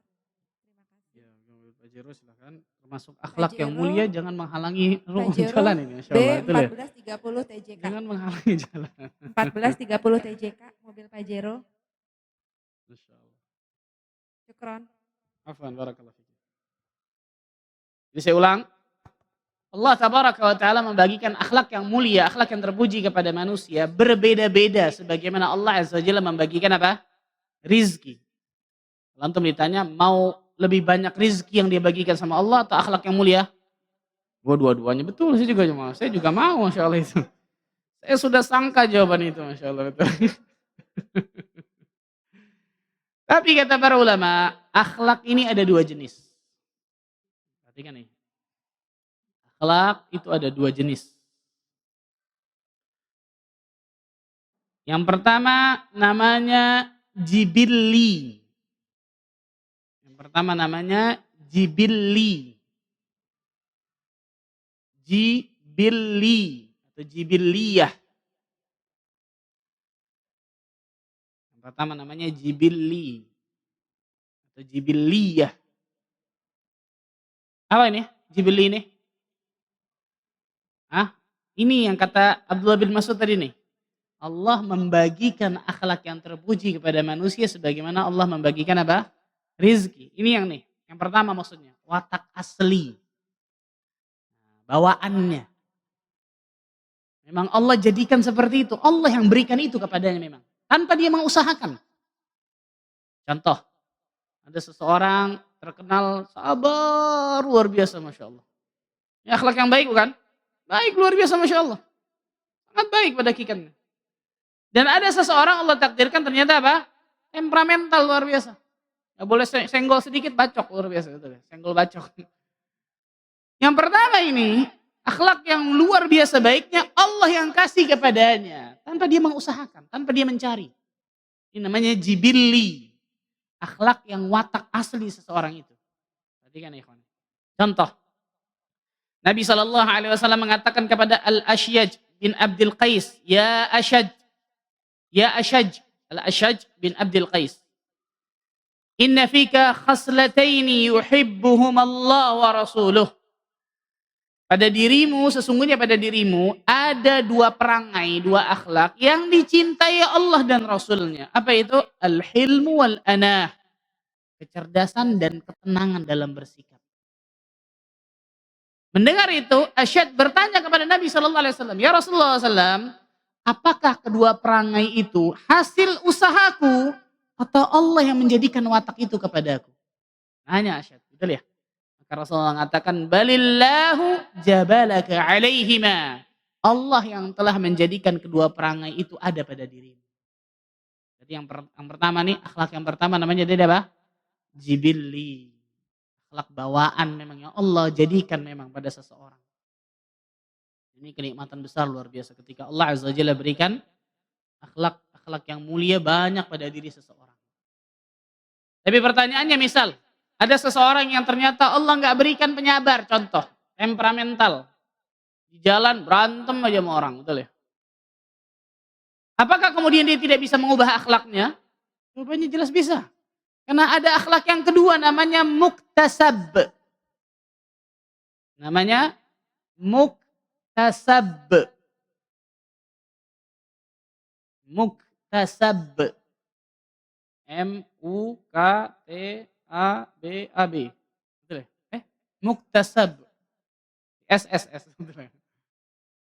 B: Terima kasih.
A: Ya, mobil Pajero silakan. Termasuk akhlak yang mulia jangan menghalangi
B: Pajero
A: jalan ini, Masya Allah. Itu ya.
B: B1430 TJK.
A: Jangan menghalangi jalan.
B: 1430 TJK mobil Pajero.
A: Masya Allah.
B: Syukron.
A: Afwan, barakallahu fiik. Jadi saya ulang. Allah tabaraka wa ta'ala membagikan akhlak yang mulia, akhlak yang terpuji kepada manusia berbeda-beda sebagaimana Allah azza wa jalla membagikan apa? Rizki. Kalau antum ditanya mau lebih banyak rizki yang dia bagikan sama Allah atau akhlak yang mulia? Dua-duanya betul, saya juga mau, Masya Allah itu. Saya sudah sangka jawaban itu, Masya Allah. Betul. Tapi kata para ulama, akhlak ini ada dua jenis. Perhatikan nih. Akhlak itu ada dua jenis. Yang pertama namanya jibilli. Yang pertama namanya jibilli. Jibilli atau jibilliyah. Yang pertama namanya jibilli atau jibilliyah. Apa ini? Jibilli ini? Ini yang kata Abdullah bin Mas'ud tadi nih. Allah membagikan akhlak yang terpuji kepada manusia sebagaimana Allah membagikan apa? Rizki. Ini yang nih. Yang pertama maksudnya. Watak asli. Bawaannya. Memang Allah jadikan seperti itu. Allah yang berikan itu kepadanya memang. Tanpa dia mengusahakan. Contoh. Ada seseorang terkenal sabar luar biasa Masya Allah. Ini akhlak yang baik bukan? Baik luar biasa Masya Allah. Sangat baik pada hakikannya. Dan ada seseorang Allah takdirkan ternyata apa? Temperamental luar biasa. Gak boleh senggol sedikit bacok luar biasa. Senggol bacok. Yang pertama ini, akhlak yang luar biasa baiknya Allah yang kasih kepadanya. Tanpa dia mengusahakan, tanpa dia mencari. Ini namanya jibilli. Akhlak yang watak asli seseorang itu. Perhatikan ya ikhwan. Contoh. Nabi SAW mengatakan kepada Al-Asyaj bin Abdul Qais. Ya Asyaj. Ya Asyaj. Al-Asyaj bin Abdul Qais. Inna fika khaslataini yuhibbuhum Allah wa rasuluh. Pada dirimu, sesungguhnya pada dirimu ada dua perangai, dua akhlak yang dicintai Allah dan Rasulnya. Apa itu? Al-hilmu wal-anah. Kecerdasan dan ketenangan dalam bersikap. Mendengar itu, Asyad bertanya kepada Nabi SAW. Ya Rasulullah SAW, apakah kedua perangai itu hasil usahaku atau Allah yang menjadikan watak itu kepadaku? Nanya Asyad, betul ya? Maka Rasulullah mengatakan, balillahu jabalaka alaihima. Allah yang telah menjadikan kedua perangai itu ada pada dirimu. Jadi yang pertama nih, akhlak yang pertama namanya dia apa? Jibilli. Akhlak bawaan memang yang Allah jadikan memang pada seseorang. Ini kenikmatan besar luar biasa ketika Allah Azza wa Jalla berikan akhlak yang mulia banyak pada diri seseorang. Tapi pertanyaannya misal, ada seseorang yang ternyata Allah nggak berikan penyabar, contoh, temperamental. Di jalan berantem aja sama orang, betul ya? Apakah kemudian dia tidak bisa mengubah akhlaknya? Jawabannya jelas bisa. Karena ada akhlak yang kedua namanya muktasab. Namanya muktasab. Muktasab. M-U-K-T-A-B-A-B. Betul ya? Muktasab. S-S-S.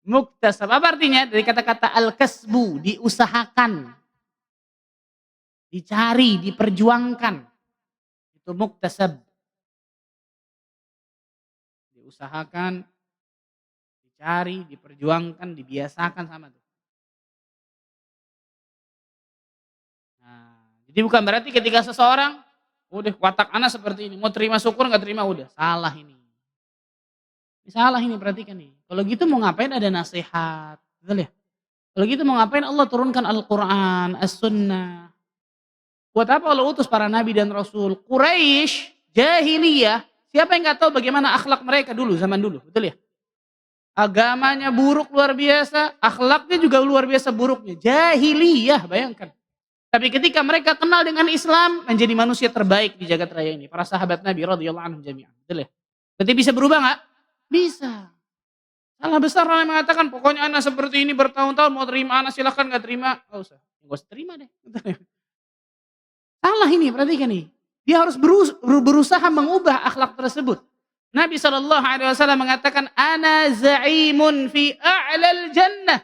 A: Muktasab. Apa artinya? Dari kata-kata al-kasbu. Diusahakan. Dicari, diperjuangkan. Itu muktasab. Diusahakan, dicari, diperjuangkan, dibiasakan sama itu. Nah, jadi bukan berarti ketika seseorang, udah watak anak seperti ini, mau terima syukur nggak terima udah, salah ini. Ini salah ini perhatikan nih. Kalau gitu mau ngapain ada nasihat, betul ya? Kalau gitu mau ngapain Allah turunkan Al-Quran, As-Sunnah? Buat apa Allah utus para nabi dan rasul? Quraisy, jahiliyah, siapa yang nggak tahu bagaimana akhlak mereka dulu, zaman dulu, betul ya? Agamanya buruk luar biasa, akhlaknya juga luar biasa buruknya. Jahiliyah, bayangkan. Tapi ketika mereka kenal dengan Islam, menjadi manusia terbaik di jagat raya ini. Para sahabat Nabi radhiyallahu anhum jami'an. Betul ya? Berarti bisa berubah nggak? Bisa. Salah besar orang yang mengatakan, pokoknya anak seperti ini bertahun-tahun mau terima anak silahkan, nggak terima, nggak usah. Nggak usah terima deh. Betul ya? Salah ini, perhatikan nih. Dia harus berusaha mengubah akhlak tersebut. Nabi SAW mengatakan, Ana za'imun fi a'lal jannah.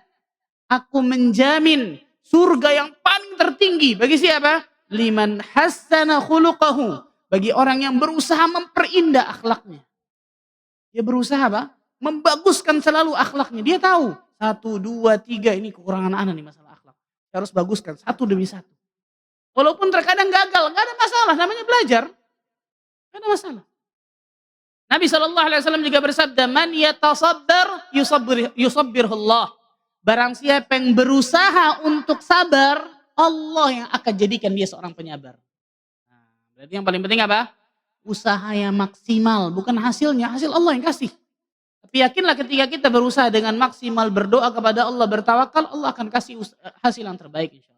A: Aku menjamin surga yang paling tertinggi. Bagi siapa? Liman hassana khuluqahu. Bagi orang yang berusaha memperindah akhlaknya. Dia berusaha apa? Membaguskan selalu akhlaknya. Dia tahu. 1, 2, 3 ini kekurangan anak nih masalah akhlak. Dia harus baguskan satu demi satu. Walaupun terkadang gagal, nggak ada masalah, namanya belajar, nggak ada masalah. Nabi SAW juga bersabda, Man yatasabbar yusabbirullah. Barang siapa yang berusaha untuk sabar, Allah yang akan jadikan dia seorang penyabar. Nah, berarti yang paling penting apa? Usaha yang maksimal, bukan hasilnya, hasil Allah yang kasih. Tapi yakinlah ketika kita berusaha dengan maksimal, berdoa kepada Allah, bertawakal, Allah akan kasih hasil yang terbaik insya Allah.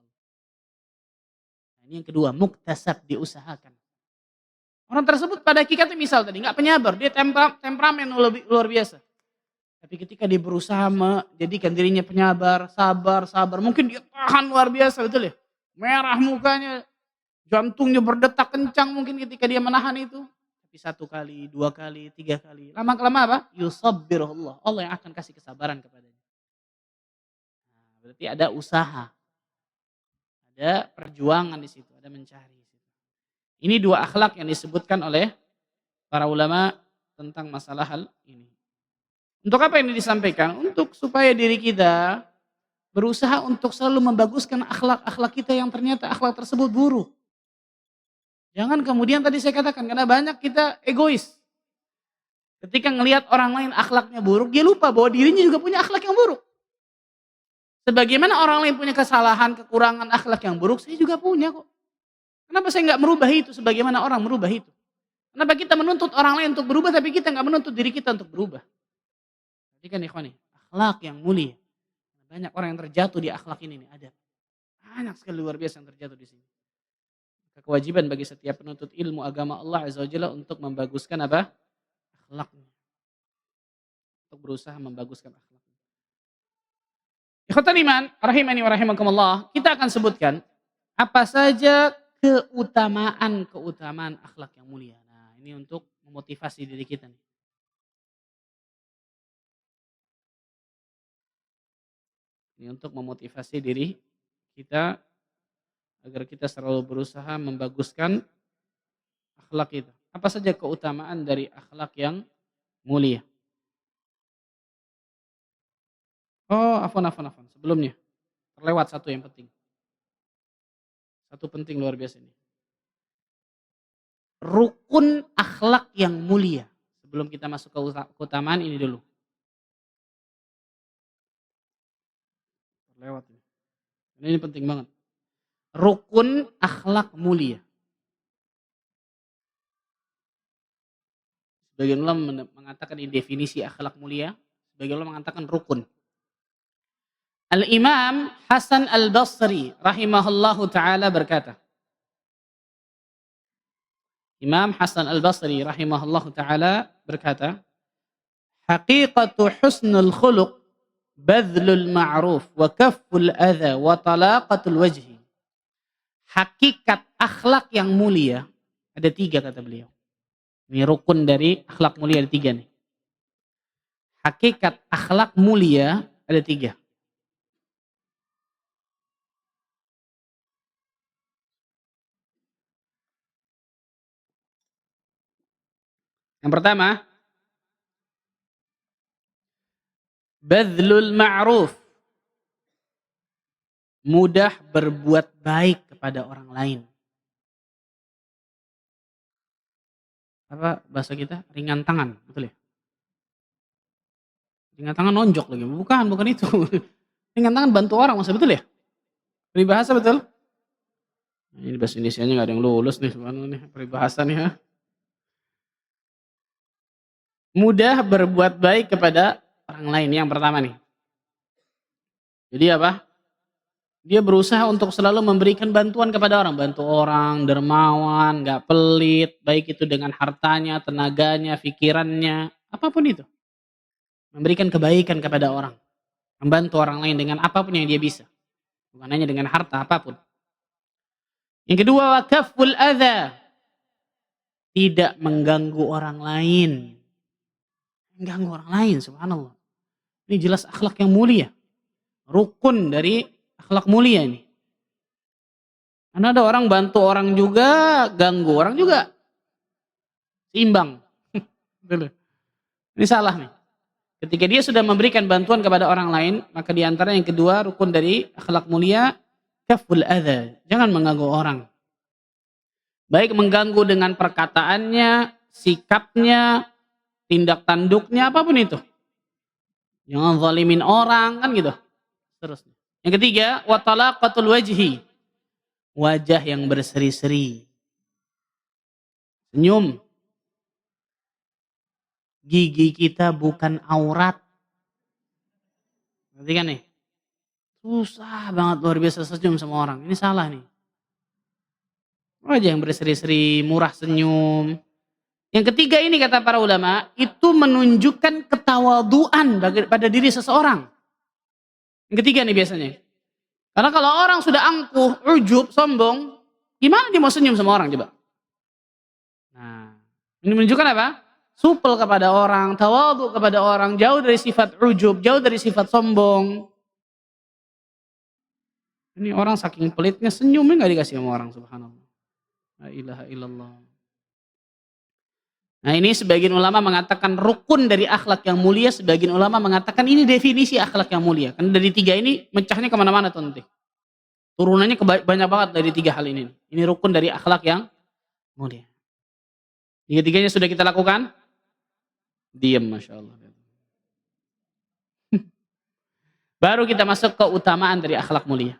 A: Ini yang kedua, muktasab, diusahakan. Orang tersebut pada hakikatnya misal tadi nggak penyabar, dia temperamen luar biasa. Tapi ketika dia berusaha menjadikan dirinya penyabar, sabar, mungkin dia tahan luar biasa, betul ya? Merah mukanya, jantungnya berdetak kencang mungkin ketika dia menahan itu. Tapi 1 kali, 2 kali, 3 kali. Lama-kelamaan apa? Yusabbirullah. Allah yang akan kasih kesabaran kepadanya. Nah, berarti ada usaha. Ada perjuangan di situ, ada mencari. Ini 2 akhlak yang disebutkan oleh para ulama tentang masalah hal ini. Untuk apa ini disampaikan? Untuk supaya diri kita berusaha untuk selalu membaguskan akhlak-akhlak kita yang ternyata akhlak tersebut buruk. Jangan kemudian tadi saya katakan, karena banyak kita egois. Ketika ngelihat orang lain akhlaknya buruk, dia lupa bahwa dirinya juga punya akhlak yang buruk. Sebagaimana orang lain punya kesalahan, kekurangan akhlak yang buruk, saya juga punya kok. Kenapa saya nggak merubah itu sebagaimana orang merubah itu? Kenapa kita menuntut orang lain untuk berubah tapi kita nggak menuntut diri kita untuk berubah? Jadi kan ikhwani, akhlak yang mulia. Banyak orang yang terjatuh di akhlak ini nih, ada. Banyak sekali luar biasa yang terjatuh di sini. Kewajiban bagi setiap penuntut ilmu agama Allah Azza wa Jalla untuk membaguskan apa? Akhlaknya. Untuk berusaha membaguskan akhlak. Ikhwatal iman, rahimani wa rahimakumullah, kita akan sebutkan apa saja keutamaan akhlak yang mulia. Nah, ini untuk memotivasi diri kita nih. Ini untuk memotivasi diri kita agar kita selalu berusaha membaguskan akhlak itu. Apa saja keutamaan dari akhlak yang mulia? Oh, afwan. Sebelumnya, terlewat satu yang penting. Satu penting luar biasa ini. Rukun akhlak yang mulia. Sebelum kita masuk ke keutamaan ini dulu. Terlewat ini. Ini penting banget. Rukun akhlak mulia. Sebagian ulama mengatakan ini definisi akhlak mulia. Sebagian ulama mengatakan rukun. Al-Imam Hasan Al-Basri rahimahullahu ta'ala berkata. Imam Hasan Al-Basri rahimahullahu ta'ala berkata. Haqiqatu husnul khuluq badlul ma'ruf wa kafful adha wa talaqatul wajhi. Hakikat akhlak yang mulia ada 3 kata beliau. Ini rukun dari akhlak mulia ada 3 nih. Hakikat akhlak mulia ada 3. Yang pertama, badlul ma'ruf. Mudah berbuat baik kepada orang lain. Apa bahasa kita? Ringan tangan, betul ya? Ringan tangan nonjok lagi. Bukan itu. Ini ringan tangan bantu orang, masa betul ya? Peribahasa betul? Ini bahasa Indonesianya nggak ada yang lulus nih, subhanallah nih, peribahasa nih ha. Mudah berbuat baik kepada orang lain, yang pertama nih. Jadi apa? Dia berusaha untuk selalu memberikan bantuan kepada orang. Bantu orang, dermawan, nggak pelit, baik itu dengan hartanya, tenaganya, pikirannya, apapun itu. Memberikan kebaikan kepada orang. Membantu orang lain dengan apapun yang dia bisa. Bukan hanya dengan harta, apapun. Yang kedua, wakaful adha. Tidak mengganggu orang lain. Mengganggu orang lain, subhanallah. Ini jelas akhlak yang mulia. Rukun dari akhlak mulia ini. Karena ada orang bantu orang juga, ganggu orang juga. Seimbang. Ini salah nih. Ketika dia sudah memberikan bantuan kepada orang lain, maka di antara yang kedua rukun dari akhlak mulia, kaful adha. Jangan mengganggu orang. Baik mengganggu dengan perkataannya, sikapnya, tindak tanduknya, apapun itu. Jangan zalimin orang, kan gitu. Terus. Yang ketiga, wa talaqatul wajhi. Wajah yang berseri-seri. Senyum. Gigi kita bukan aurat. Berarti kan nih? Susah banget luar biasa senyum sama orang. Ini salah nih. Wajah yang berseri-seri, murah senyum. Yang ketiga ini kata para ulama, itu menunjukkan ketawaduan pada diri seseorang. Yang ketiga nih biasanya. Karena kalau orang sudah angkuh, ujub, sombong, gimana dia mau senyum sama orang coba? Nah, ini menunjukkan apa? Supel kepada orang, tawadhu kepada orang, jauh dari sifat ujub, jauh dari sifat sombong. Ini orang saking pelitnya senyumnya nggak dikasih sama orang, subhanallah. La ilaha illallah. Nah ini sebagian ulama mengatakan rukun dari akhlak yang mulia, sebagian ulama mengatakan ini definisi akhlak yang mulia. Karena dari tiga ini mecahnya kemana-mana tuh nanti. Turunannya banyak banget dari tiga hal ini. Ini rukun dari akhlak yang mulia. Tiga-tiganya sudah kita lakukan? Diam, Masya Allah. Baru kita masuk ke keutamaan dari akhlak mulia.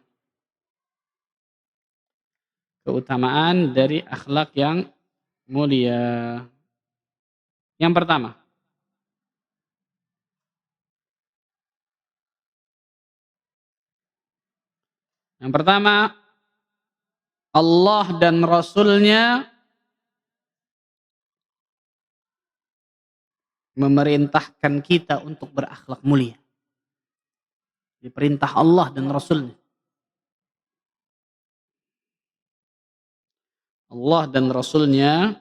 A: Keutamaan dari akhlak yang mulia. Yang pertama. Yang pertama, Allah dan Rasul-Nya memerintahkan kita untuk berakhlak mulia. Diperintah Allah dan Rasul-Nya. Allah dan Rasul-Nya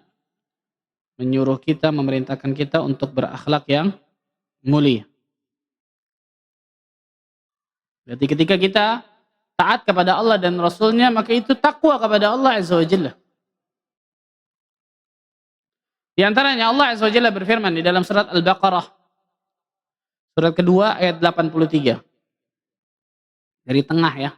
A: menyuruh kita, memerintahkan kita untuk berakhlak yang mulia. Berarti ketika kita taat kepada Allah dan Rasul-Nya, maka itu takwa kepada Allah Azza wa Jalla. Di antaranya Allah Azza wa Jalla berfirman di dalam surat Al-Baqarah. Surat kedua ayat 83. Dari tengah ya.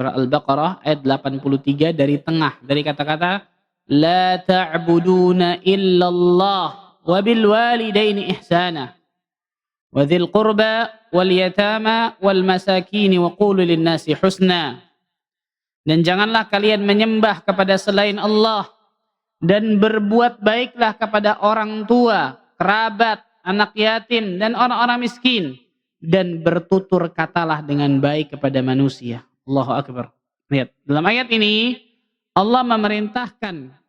A: Surah Al-Baqarah ayat 83 dari tengah. Dari kata-kata La ta'buduna illallah wa bil walidaini ihsana wa dzil qurba wal yatama wal masakin wa qulu lin nasi husna. Dan janganlah kalian menyembah kepada selain Allah dan berbuat baiklah kepada orang tua, kerabat, anak yatim dan orang-orang miskin dan bertutur katalah dengan baik kepada manusia. Allahu Akbar. Lihat, dalam ayat ini Allah memerintahkan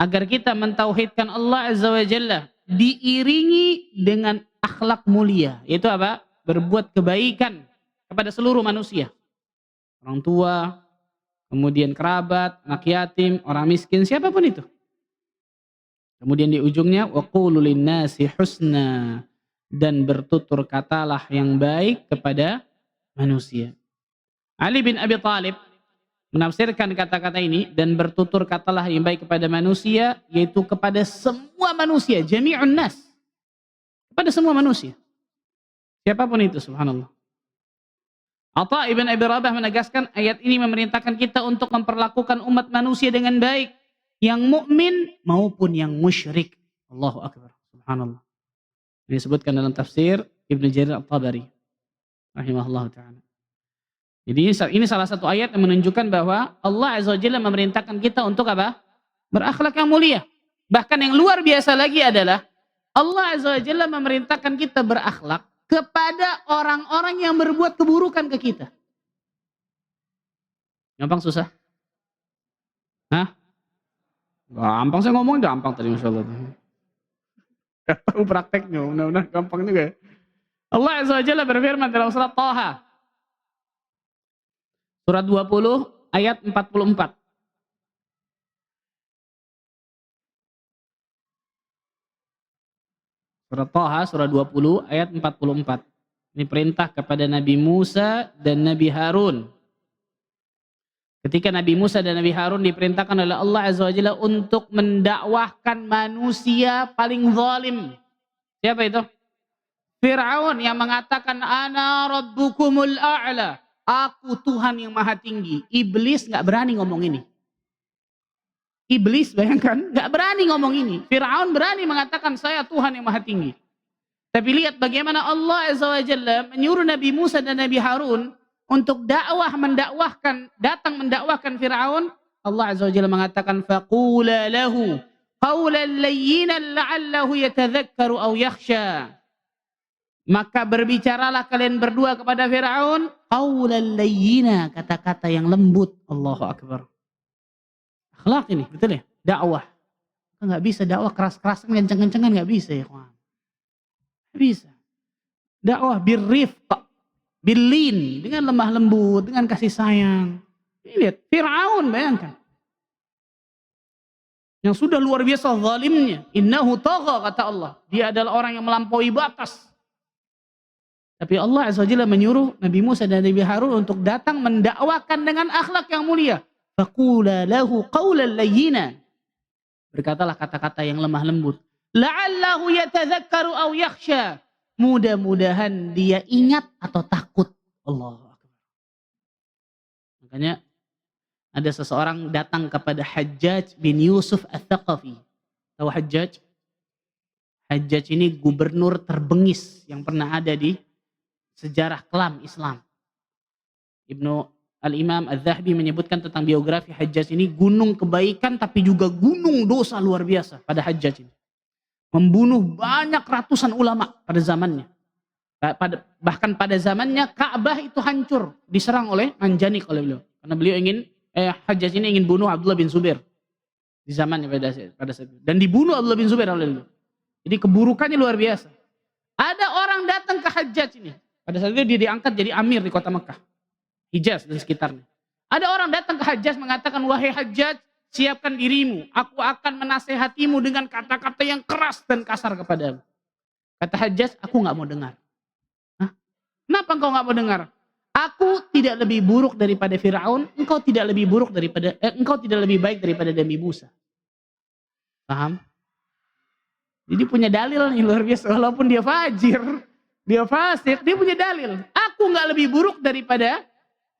A: agar kita mentauhidkan Allah Azza wa Jalla diiringi dengan akhlak mulia. Yaitu apa? Berbuat kebaikan kepada seluruh manusia. Orang tua, kemudian kerabat, anak yatim, orang miskin, siapapun itu. Kemudian di ujungnya waqulu linnasi husna, dan bertutur katalah yang baik kepada manusia. Ali bin Abi Thalib menafsirkan kata-kata ini, dan bertutur katalah yang baik kepada manusia, yaitu kepada semua manusia, jami'un nas. Kepada semua manusia. Siapapun itu, subhanallah. Atha ibn Abi Rabah menegaskan ayat ini memerintahkan kita untuk memperlakukan umat manusia dengan baik, yang mukmin maupun yang musyrik. Allahu Akbar. Subhanallah. Ini disebutkan dalam tafsir Ibnu Jarir At-Tabari. rahimahullah ta'ala. Jadi ini salah satu ayat yang menunjukkan bahwa Allah Azza wa Jalla memerintahkan kita untuk apa? Berakhlak yang mulia. Bahkan yang luar biasa lagi adalah Allah Azza wa Jalla memerintahkan kita berakhlak kepada orang-orang yang berbuat keburukan ke kita. Gampang susah? Hah? Gampang, saya ngomong gampang tadi, Masya Allah. Gak tahu prakteknya, mudah-mudahan gampang juga ya. Allah Azza wa Jalla berfirman dalam surat Thaha. Surat 20 ayat 44. Surat Thaha, surah 20 ayat 44. Ini perintah kepada Nabi Musa dan Nabi Harun. Ketika Nabi Musa dan Nabi Harun diperintahkan oleh Allah Azza wa Jalla untuk mendakwahkan manusia paling zalim. Siapa itu? Fir'aun yang mengatakan ana rabbukumul a'la. Aku Tuhan yang maha tinggi. Iblis gak berani ngomong ini. Iblis, bayangkan, gak berani ngomong ini. Fir'aun berani mengatakan saya Tuhan yang maha tinggi. Tapi lihat bagaimana Allah Azza wa Jalla menyuruh Nabi Musa dan Nabi Harun untuk datang mendakwahkan Fir'aun. Allah Azza wa Jalla mengatakan faqula lahu qawlan layyinan la'allahu yatadhakkaru aw yakhsha. Maka berbicaralah kalian berdua kepada Fir'aun qawlan layyina, kata-kata yang lembut. Allahu Akbar. Akhlak ini, betul ya? Dakwah. Enggak bisa dakwah keras-kerasan, kenceng-kencengan, enggak bisa ya, kawan. Enggak bisa. Dakwah birrifq, billin, dengan lemah lembut, dengan kasih sayang. Ini lihat, Fir'aun, bayangkan. Yang sudah luar biasa zalimnya. Innahu tagha, kata Allah. Dia adalah orang yang melampaui batas. Tapi Allah Azza wa Jalla menyuruh Nabi Musa dan Nabi Harun untuk datang mendakwakan dengan akhlak yang mulia. Faqula lahu qawlan layyina. Berkatalah kata-kata yang lemah lembut. La'allahu yatadhakkaru aw yakhsha. Mudah-mudahan dia ingat atau takut. Allahu Akbar. Makanya ada seseorang datang kepada Hajjaj bin Yusuf Ats-Tsaqafi. Tahu Hajjaj? Hajjaj ini gubernur terbengis yang pernah ada di sejarah kelam Islam. Ibnu Al-Imam Adz-Dzahabi menyebutkan tentang biografi Hajjaj ini, gunung kebaikan tapi juga gunung dosa luar biasa pada Hajjaj ini. Membunuh banyak ratusan ulama pada zamannya. Bahkan pada zamannya Ka'bah itu hancur, diserang oleh Manjanik oleh beliau. Karena beliau Hajjaj ini ingin bunuh Abdullah bin Zubair di zamannya pada saat itu. Dan dibunuh Abdullah bin Zubair oleh beliau. Jadi keburukannya luar biasa. Ada orang datang ke Hajjaj ini. Pada saat itu dia diangkat jadi amir di kota Mekah, Hijaz dan sekitarnya. Ada orang datang ke Hajjaj mengatakan, wahai Hajjaj, siapkan dirimu. Aku akan menasehatimu dengan kata-kata yang keras dan kasar kepadamu. Kata Hajjaj, aku gak mau dengar. Hah? Kenapa engkau gak mau dengar? Aku tidak lebih buruk daripada Fir'aun, engkau tidak lebih baik daripada Nabi Musa. Paham? Jadi punya dalil nih luar biasa, walaupun dia fajir. Dia fasik, dia punya dalil. Aku gak lebih buruk daripada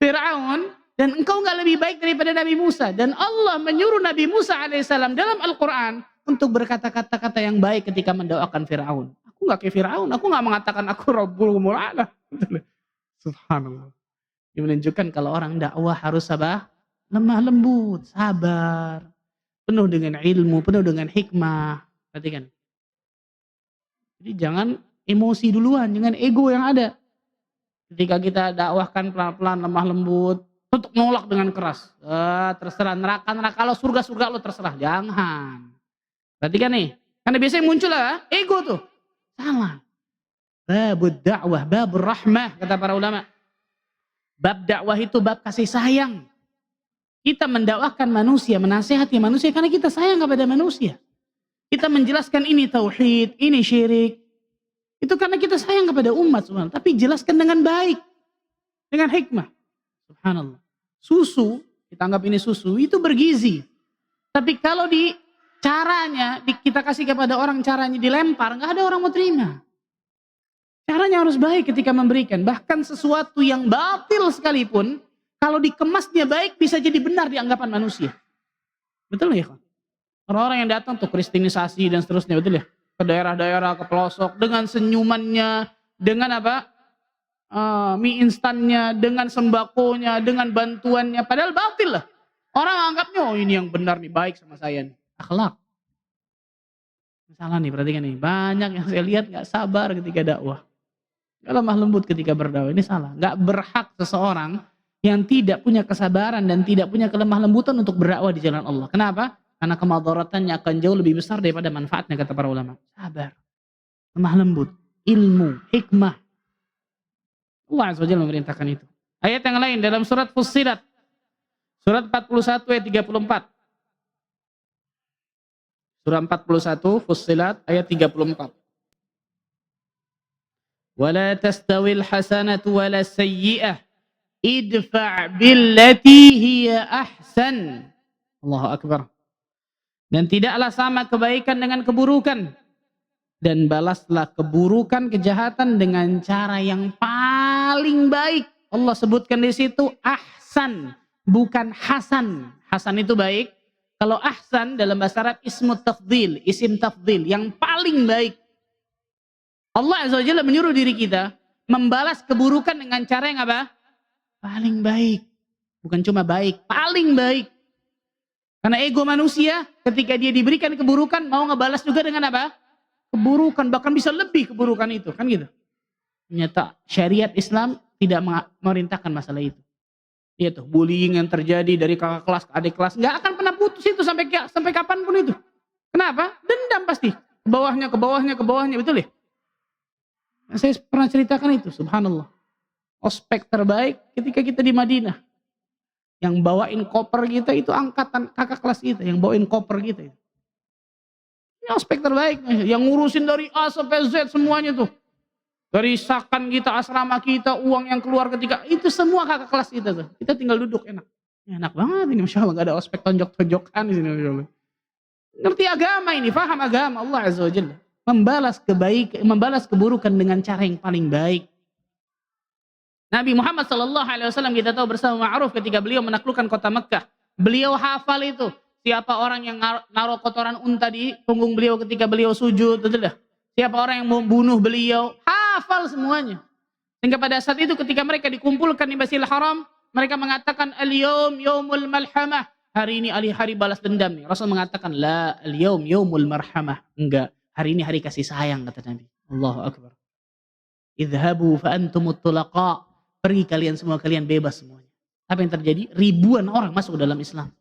A: Fir'aun, dan engkau gak lebih baik daripada Nabi Musa. Dan Allah menyuruh Nabi Musa alaihissalam dalam Al-Quran untuk berkata kata-kata yang baik ketika mendoakan Fir'aun. Aku gak kayak Fir'aun, aku gak mengatakan aku Rabbukumul A'la. Subhanallah. Ini menunjukkan kalau orang dakwah harus sabar, lemah lembut, sabar, penuh dengan ilmu, penuh dengan hikmah. Perhatikan. Jadi jangan emosi duluan, dengan ego yang ada. Ketika kita dakwahkan pelan-pelan, lemah lembut, untuk nolak dengan keras. Terserah neraka, kalau surga lo terserah. Jangan. Perhatikan nih. Karena biasanya muncul lah ego tuh. Salah. Babud dakwah, babur rahmah, kata para ulama. Bab dakwah itu bab kasih sayang. Kita mendakwahkan manusia, menasihati manusia karena kita sayang kepada manusia. Kita menjelaskan ini tauhid, ini syirik. Itu karena kita sayang kepada umat, subhanallah. Tapi jelaskan dengan baik. Dengan hikmah. Subhanallah. Susu, kita anggap ini susu, itu bergizi. Tapi kalau kita kasih kepada orang caranya dilempar, nggak ada orang mau terima. Caranya harus baik ketika memberikan. Bahkan sesuatu yang batil sekalipun, kalau dikemasnya baik, bisa jadi benar di anggapan manusia. Betul ya, kan? Orang-orang yang datang untuk kristenisasi dan seterusnya, betul ya? Ke daerah-daerah, ke pelosok, dengan senyumannya, dengan apa? mie instannya, dengan sembakonya, dengan bantuannya, padahal batil lah. Orang anggapnya, oh ini yang benar nih, baik sama saya nih. Akhlak. Salah nih, perhatikan nih. Banyak yang saya lihat nggak sabar ketika dakwah. Nggak lemah lembut ketika berdakwah. Ini salah. Nggak berhak seseorang yang tidak punya kesabaran dan tidak punya kelemah lembutan untuk berdakwah di jalan Allah. Kenapa? Karena kemadaratannya akan jauh lebih besar daripada manfaatnya, kata para ulama. Sabar. Lemah lembut. Ilmu. Hikmah. Allah Azza wa Jalla memerintahkan itu. Ayat yang lain dalam surat Fussilat. Surat 41 ayat 34. Surah 41 Fussilat ayat 34. Wala tastawil hasanatu wala sayyi'ah idfa' billati hiya ahsan. Allahu Akbar. Dan tidaklah sama kebaikan dengan keburukan. Dan balaslah keburukan, kejahatan dengan cara yang paling baik. Allah sebutkan di situ ahsan, bukan hasan. Hasan itu baik. Kalau ahsan dalam bahasa Arab ismut tafdil, isim tafdil, yang paling baik. Allah Azza wa Jalla menyuruh diri kita membalas keburukan dengan cara yang apa? Paling baik. Bukan cuma baik, paling baik. Karena ego manusia ketika dia diberikan keburukan mau ngebalas juga dengan apa? Keburukan, bahkan bisa lebih keburukan itu, kan gitu. Ternyata syariat Islam tidak memerintahkan masalah itu. Iya tuh, bullying yang terjadi dari kakak kelas ke adik kelas nggak akan pernah putus itu sampai kapanpun itu. Kenapa? Dendam pasti. Ke bawahnya, betul ya? Saya pernah ceritakan itu, subhanallah. Ospek terbaik ketika kita di Madinah. Yang bawain koper kita itu angkatan kakak kelas kita, yang bawain koper kita itu. Ini ospek terbaik, yang ngurusin dari A sampai Z semuanya tuh. Dari sakan kita, asrama kita, uang yang keluar ketika, itu semua kakak kelas kita tuh. Kita tinggal duduk, enak. Enak banget ini, Masya Allah, gak ada ospek tonjok-tonjokan di sini, Masya Allah. Ngerti agama ini, paham agama Allah Azza wa Jalla. Membalas keburukan dengan cara yang paling baik. Nabi Muhammad SAW kita tahu bersama ma'ruf ketika beliau menaklukkan kota Mekah. Beliau hafal itu. Siapa orang yang naruh kotoran unta di punggung beliau ketika beliau sujud, betul dah. Siapa orang yang mau bunuh beliau, hafal semuanya. Sehingga pada saat itu ketika mereka dikumpulkan di Masjidil Haram, mereka mengatakan al-yawm yaumul malhamah. Hari ini hari balas dendam nih. Rasul mengatakan la al-yawm yaumul marhamah. Enggak, hari ini hari kasih sayang, kata Nabi. Allahu Akbar. Idhabu fa antumut tulaqa. Pergi kalian semua, kalian bebas semuanya. Apa yang terjadi? Ribuan orang masuk dalam Islam.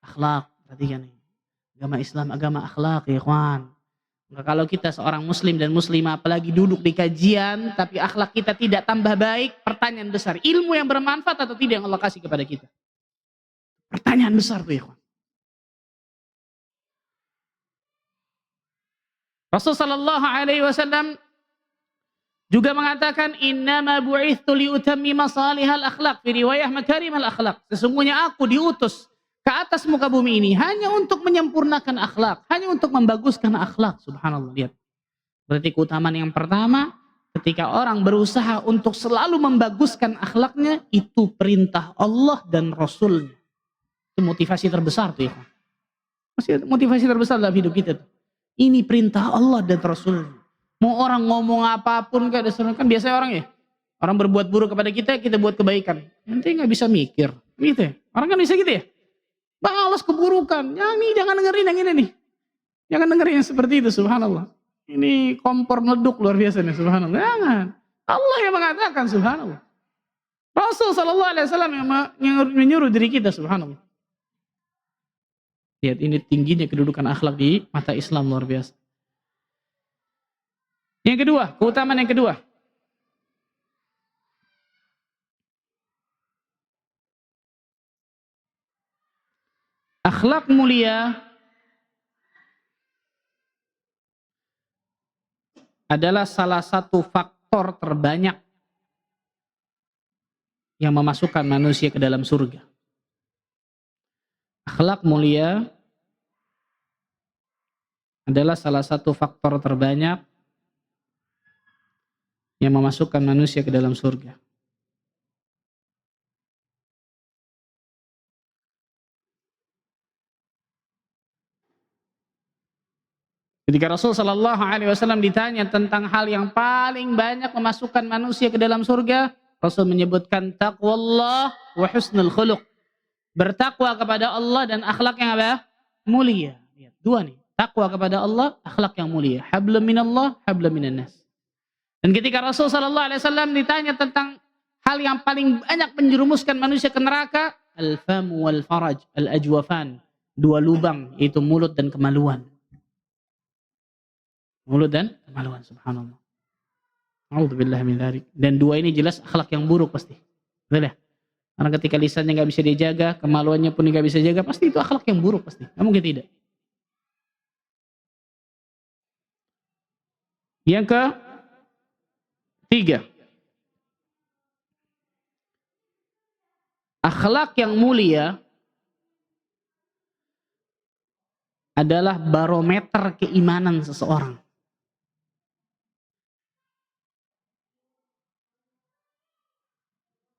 A: Akhlak, perhatikan nih. Agama Islam, agama akhlak ya ikhwan. Maka kalau kita seorang muslim dan muslimah apalagi duduk di kajian tapi akhlak kita tidak tambah baik, pertanyaan besar, ilmu yang bermanfaat atau tidak yang Allah kasih kepada kita? Pertanyaan besar tuh ya ikhwan. Rasul sallallahu alaihi wasallam juga mengatakan innama bu'ithtu liutammima salihal akhlaq, fi riwayah makarimal akhlaq. Sesungguhnya aku diutus ke atas muka bumi ini hanya untuk menyempurnakan akhlak, hanya untuk membaguskan akhlak. Subhanallah, lihat. Berarti keutamaan yang pertama, ketika orang berusaha untuk selalu membaguskan akhlaknya, itu perintah Allah dan Rasulnya. Itu motivasi terbesar tuh ya. Motivasi terbesar dalam hidup kita tuh. Ini perintah Allah dan Rasulnya. Mau orang ngomong apapun kan biasanya orang ya. Orang berbuat buruk kepada kita, kita buat kebaikan. Nanti nggak bisa mikir, gitu ya. Orang kan bisa gitu ya. Balas keburukan. Jangan dengerin yang ini nih. Jangan dengerin yang seperti itu, subhanallah. Ini kompor meleduk luar biasa nih, subhanallah. Jangan. Allah yang mengatakan, subhanallah. Rasul sallallahu alaihi wasallam yang menyuruh diri kita, subhanallah. Lihat ini tingginya kedudukan akhlak di mata Islam, luar biasa. Yang kedua, keutamaan yang kedua. Akhlak mulia adalah salah satu faktor terbanyak yang memasukkan manusia ke dalam surga. Akhlak mulia adalah salah satu faktor terbanyak yang memasukkan manusia ke dalam surga. Ketika Rasul sallallahu alaihi wasallam ditanya tentang hal yang paling banyak memasukkan manusia ke dalam surga, Rasul menyebutkan taqwallah wa husnul khuluq. Bertakwa kepada Allah dan akhlak yang apa? Mulia. Lihat, dua nih. Takwa kepada Allah, akhlak yang mulia. Hablum minallah, hablum minan nas. Dan ketika Rasul sallallahu alaihi wasallam ditanya tentang hal yang paling banyak menjerumuskan manusia ke neraka, al-famu wal faraj, al-ajwafan. Dua lubang, yaitu mulut dan kemaluan. Mulut dan kemaluan, subhanallah. A'udzubillahi min dzalik. Dan dua ini jelas akhlak yang buruk pasti. Betul ya? Karena ketika lisannya nggak bisa dijaga, kemaluannya pun nggak bisa dijaga, pasti itu akhlak yang buruk pasti. Nggak mungkin tidak. Yang ketiga, akhlak yang mulia adalah barometer keimanan seseorang.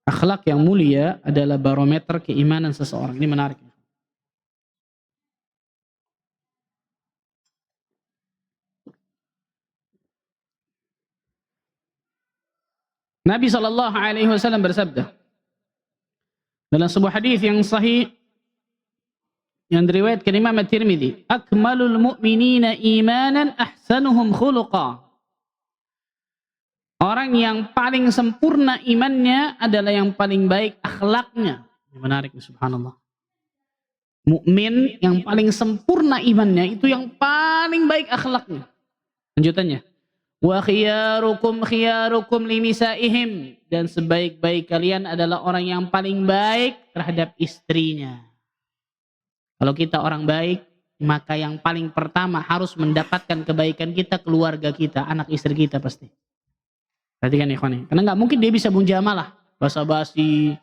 A: Akhlak yang mulia adalah barometer keimanan seseorang. Ini menarik. Nabi sallallahu alaihi wasallam bersabda dalam sebuah hadis yang sahih yang diriwayatkan Imam At-Tirmidzi, "Akmalul mu'minina imanan ahsanuhum khuluqa." Orang yang paling sempurna imannya adalah yang paling baik akhlaknya. Ini menarik, subhanallah. Mukmin yang paling sempurna imannya itu yang paling baik akhlaknya. Lanjutannya, wa khiyarukum khiyarukum linisaihim, dan sebaik-baik kalian adalah orang yang paling baik terhadap istrinya. Kalau kita orang baik, maka yang paling pertama harus mendapatkan kebaikan kita keluarga kita, anak istri kita pasti. Perhatikan ikhwan, karena nggak mungkin dia bisa munjamalah, basa-basi,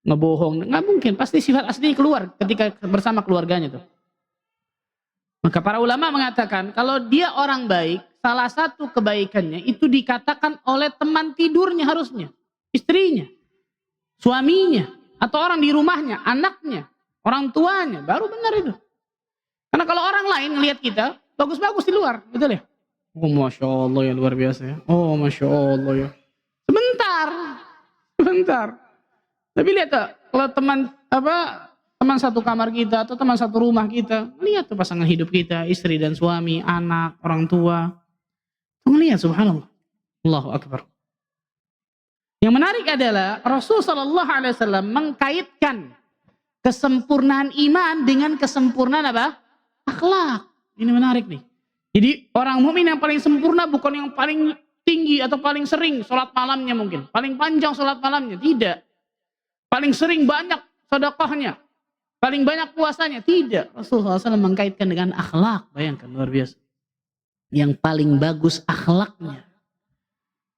A: ngebohong, nggak mungkin. Pasti sifat aslinya keluar ketika bersama keluarganya tuh. Maka para ulama mengatakan kalau dia orang baik, salah satu kebaikannya itu dikatakan oleh teman tidurnya harusnya, istrinya, suaminya, atau orang di rumahnya, anaknya, orang tuanya, baru benar itu. Karena kalau orang lain ngelihat kita bagus-bagus di luar, betul ya? Oh masya Allah ya, luar biasa ya. Oh masya Allah ya. Sebentar. Tapi lihat tuh, kalau teman satu kamar kita atau teman satu rumah kita, lihat tuh pasangan hidup kita, istri dan suami, anak, orang tua. Lihat, subhanallah. Allahu Akbar. Yang menarik adalah Rasul sallallahu alaihi wasallam mengkaitkan kesempurnaan iman dengan kesempurnaan apa? Akhlak. Ini menarik nih. Jadi orang mukmin yang paling sempurna bukan yang paling tinggi atau paling sering sholat malamnya mungkin. Paling panjang sholat malamnya. Tidak. Paling sering banyak sedekahnya. Paling banyak puasanya. Tidak. Rasulullah SAW mengkaitkan dengan akhlak. Bayangkan, luar biasa. Yang paling bagus akhlaknya.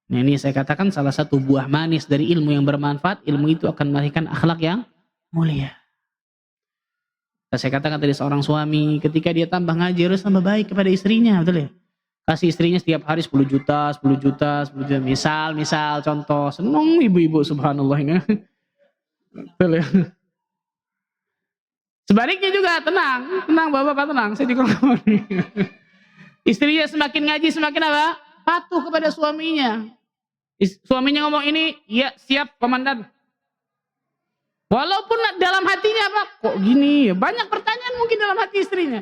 A: Nah, ini saya katakan salah satu buah manis dari ilmu yang bermanfaat. Ilmu itu akan melahirkan akhlak yang mulia. Saya katakan tadi seorang suami ketika dia tambah ngaji harus tambah baik kepada istrinya, betul ya? Kasih istrinya setiap hari 10 juta. Misal contoh, senang ibu-ibu subhanallah ini. Betul ya? Sebaliknya juga tenang bapak-bapak tenang, saya juga ngomong. Istrinya semakin ngaji semakin apa? Patuh kepada suaminya. Suaminya ngomong ini, ya siap komandan. Walaupun dalam hatinya apa? Kok gini? Banyak pertanyaan mungkin dalam hati istrinya.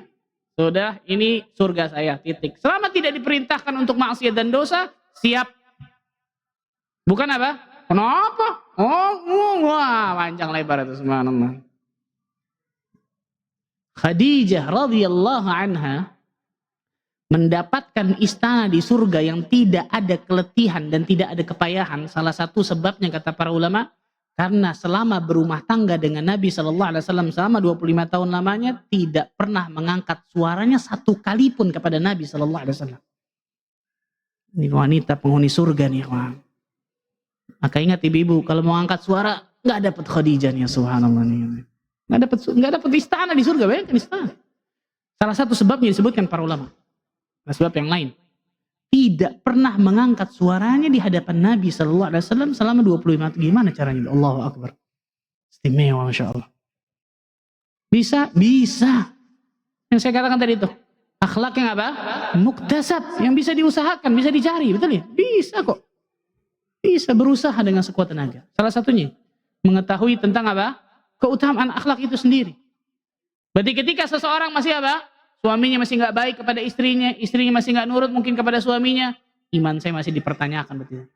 A: Sudah, ini surga saya, titik. Selama tidak diperintahkan untuk maksiat dan dosa, siap. Bukan apa? Kenapa? Wah, panjang lebar itu subhanallah. Khadijah radhiyallahu anha mendapatkan istana di surga yang tidak ada keletihan dan tidak ada kepayahan. Salah satu sebabnya kata para ulama, karena selama berumah tangga dengan Nabi SAW selama 25 tahun lamanya tidak pernah mengangkat suaranya satu kali pun kepada Nabi SAW. Ini wanita penghuni surga nih. Wah. Maka ingat ibu-ibu, kalau mau angkat suara nggak dapat Khadijah nih, subhanallah nih. Nggak dapat istana di surga, bayangkan istana. Salah satu sebabnya disebutkan para ulama. Sebab yang lain. Tidak pernah mengangkat suaranya di hadapan Nabi SAW selama 25 tahun. Gimana caranya? Allahu Akbar. Istimewa, Masya Allah. Bisa. Yang saya katakan tadi itu. Akhlak yang apa? Muktasab, yang bisa diusahakan, bisa dicari, betul ya? Bisa kok. Bisa berusaha dengan sekuat tenaga. Salah satunya mengetahui tentang apa? Keutamaan akhlak itu sendiri. Berarti ketika seseorang masih apa? Suaminya masih nggak baik kepada istrinya, istrinya masih nggak nurut mungkin kepada suaminya, iman saya masih dipertanyakan berarti.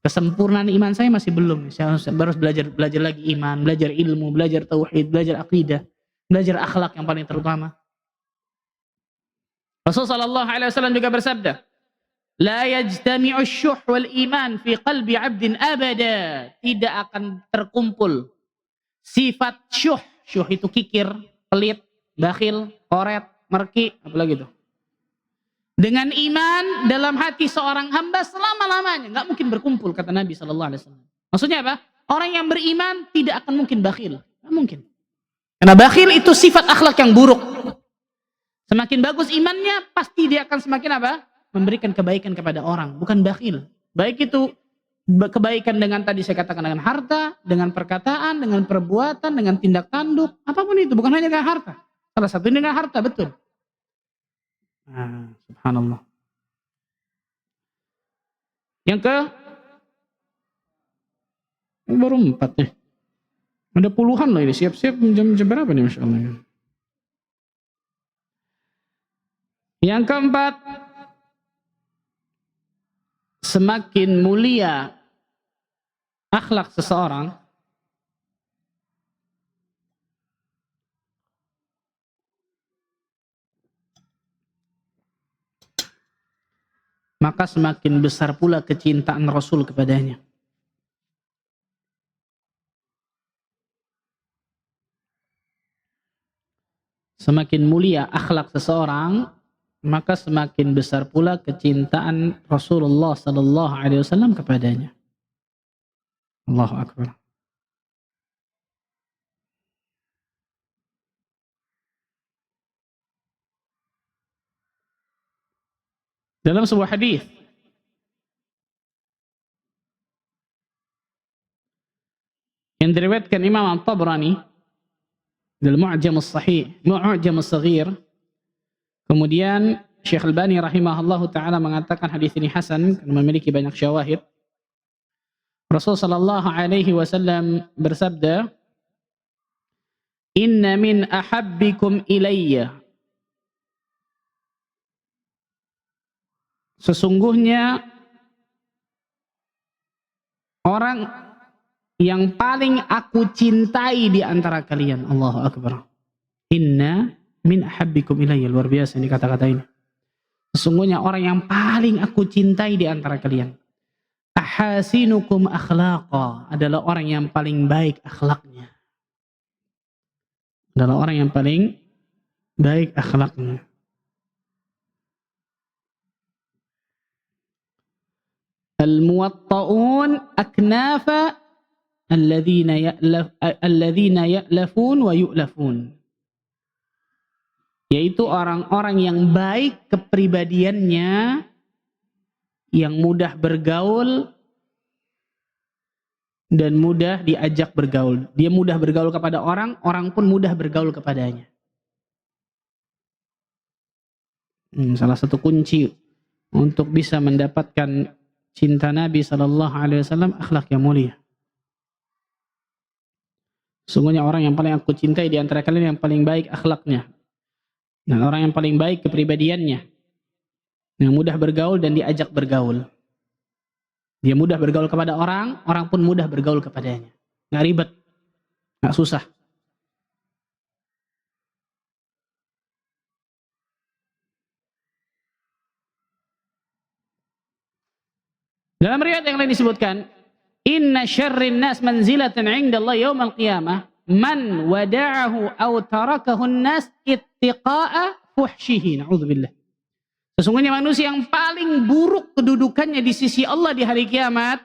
A: Kesempurnaan iman saya masih belum. Saya harus belajar lagi iman, belajar ilmu, belajar tauhid, belajar akidah, belajar akhlak yang paling terutama. Rasulullah SAW juga bersabda, La yajtami'u syuh wal iman fi qalbi abdin abada. Tidak akan terkumpul sifat syuh. Syuh itu kikir, pelit, bakhil, koret, merki, apalagi itu. Dengan iman dalam hati seorang hamba selama-lamanya. Nggak mungkin berkumpul, kata Nabi SAW. Maksudnya apa? Orang yang beriman tidak akan mungkin bakhil. Nggak mungkin. Karena bakhil itu sifat akhlak yang buruk. Semakin bagus imannya, pasti dia akan semakin apa? Memberikan kebaikan kepada orang, bukan bakhil. Baik itu kebaikan dengan tadi saya katakan dengan harta, dengan perkataan, dengan perbuatan, dengan tindak tanduk, apapun itu, bukan hanya dengan harta. Salah satunya dengan harta, betul. Subhanallah. Yang baru 4 nih. Ada puluhan loh ini, siap-siap jam berapa nih Masya Allah. Yang keempat, semakin mulia akhlak seseorang, maka semakin besar pula kecintaan Rasul kepadanya. Semakin mulia akhlak seseorang, maka semakin besar pula kecintaan Rasulullah sallallahu alaihi wasallam kepadanya. Allahu akbar. Dalam sebuah hadis yang diriwayatkan Imam At-Tabrani dalam Mu'jam as-Sahih, Mu'jam as-Saghir, kemudian Syekh Al-Albani rahimahullahu taala mengatakan hadis ini hasan karena memiliki banyak syawahid. Rasul sallallahu alaihi wasallam bersabda, "Inna min ahabbikum ilayya." Sesungguhnya orang yang paling aku cintai di antara kalian. Allahu akbar. Inna min ahabbikum ilayya. Luar biasa ini kata-kata ini. Sesungguhnya orang yang paling aku cintai di antara kalian. Ahasinukum akhlaqa. Adalah orang yang paling baik akhlaknya. Adalah orang yang paling baik akhlaknya. Al-muwatta'un aknafa alladzina ya'lafun wa yu'lafun. Yaitu orang-orang yang baik kepribadiannya, yang mudah bergaul dan mudah diajak bergaul. Dia mudah bergaul kepada orang, orang pun mudah bergaul kepadanya. Salah satu kunci untuk bisa mendapatkan cinta Nabi SAW, akhlak yang mulia. Sungguhnya orang yang paling aku cintai di antara kalian yang paling baik akhlaknya. Dan orang yang paling baik kepribadiannya. Yang mudah bergaul dan diajak bergaul. Dia mudah bergaul kepada orang, orang pun mudah bergaul kepadanya. Nggak ribet, nggak susah. Dalam riwayat yang lain disebutkan, Inna syarrin nas manzilatan 'inda Allah yaumal qiyamah man wada'ahu aw tarakahu an-nas ittiqa'a fuhshihi. Na'udzubillah. Sesungguhnya manusia yang paling buruk kedudukannya di sisi Allah di hari kiamat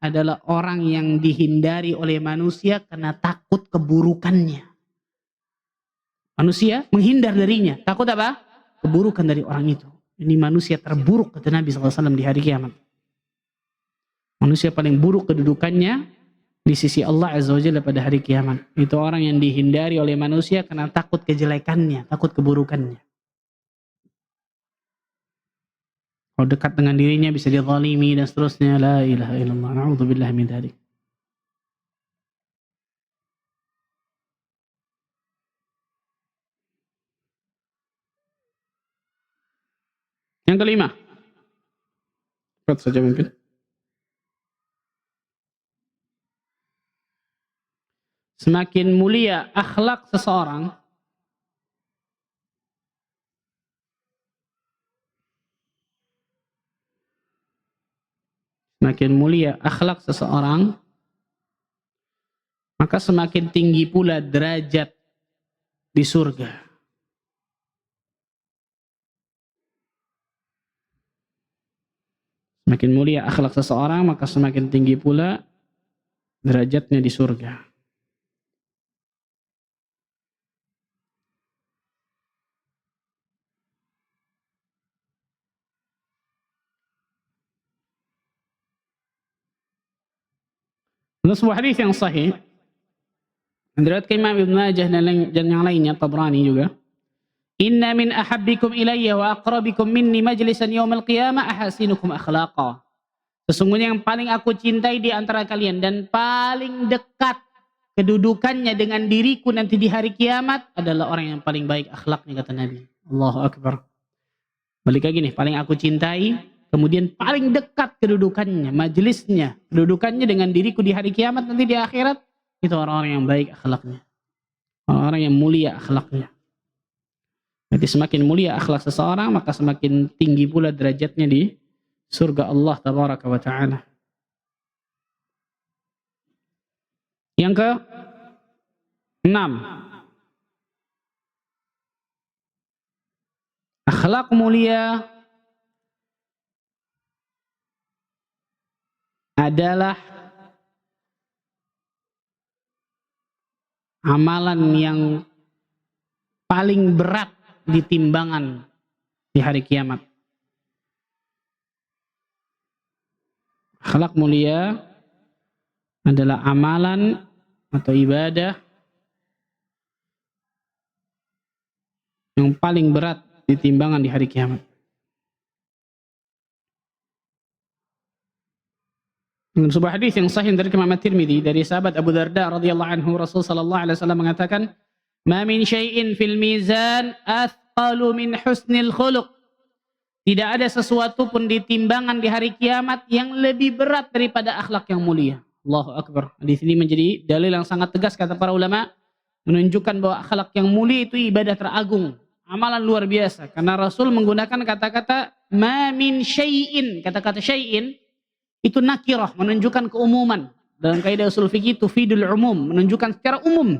A: adalah orang yang dihindari oleh manusia karena takut keburukannya. Manusia menghindar darinya. Takut apa? Keburukan dari orang itu. Ini manusia terburuk kata Nabi SAW di hari kiamat. Manusia paling buruk kedudukannya di sisi Allah Azza wa Jalla pada hari kiamat. Itu orang yang dihindari oleh manusia karena takut kejelekannya, takut keburukannya. Kalau dekat dengan dirinya bisa dizalimi dan seterusnya. La ilaha illallah. Na'udzubillah min dzalik. Yang kelima. Cepat saja mungkin. Semakin mulia akhlak seseorang, maka semakin tinggi pula derajat di surga. Semakin mulia akhlak seseorang, maka semakin tinggi pula derajatnya di surga. Dalam sebuah hadis yang sahih, diriwayatkan Imam Ibnu Majah dan yang lainnya, Tabrani juga. Inna min ahabbikum ilayya wa aqrabikum minni majlisan yaumal qiyamah ahasinukum akhlaqa. Sesungguhnya yang paling aku cintai di antara kalian dan paling dekat kedudukannya dengan diriku nanti di hari kiamat adalah orang yang paling baik akhlaknya, kata Nabi. Allahu Akbar. Balik lagi nih, paling aku cintai, kemudian paling dekat kedudukannya, majelisnya, kedudukannya dengan diriku di hari kiamat nanti di akhirat, itu orang-orang yang baik akhlaknya. Orang-orang yang mulia akhlaknya. Jadi semakin mulia akhlak seseorang, maka semakin tinggi pula derajatnya di surga Allah Tabaraka wa Ta'ala. Yang ke-6. Akhlak mulia adalah amalan yang paling berat di timbangan di hari kiamat. Akhlak mulia adalah amalan atau ibadah yang paling berat di timbangan di hari kiamat. Dalam sebuah hadis yang sahih dari Imam At-Tirmidzi dari sahabat Abu Darda radhiyallahu anhu, Rasul sallallahu alaihi wasallam mengatakan, "Ma min syai'in fil mizan athqalu min husnil khuluq." Tidak ada sesuatu pun di timbangan di hari kiamat yang lebih berat daripada akhlak yang mulia. Allahu Akbar. Hadis ini menjadi dalil yang sangat tegas kata para ulama, menunjukkan bahwa akhlak yang mulia itu ibadah teragung, amalan luar biasa. Karena Rasul menggunakan kata-kata ma min syai'in. Kata-kata syai'in itu nakirah, menunjukkan keumuman. Dalam kaidah usul fikih tufidul umum, menunjukkan secara umum.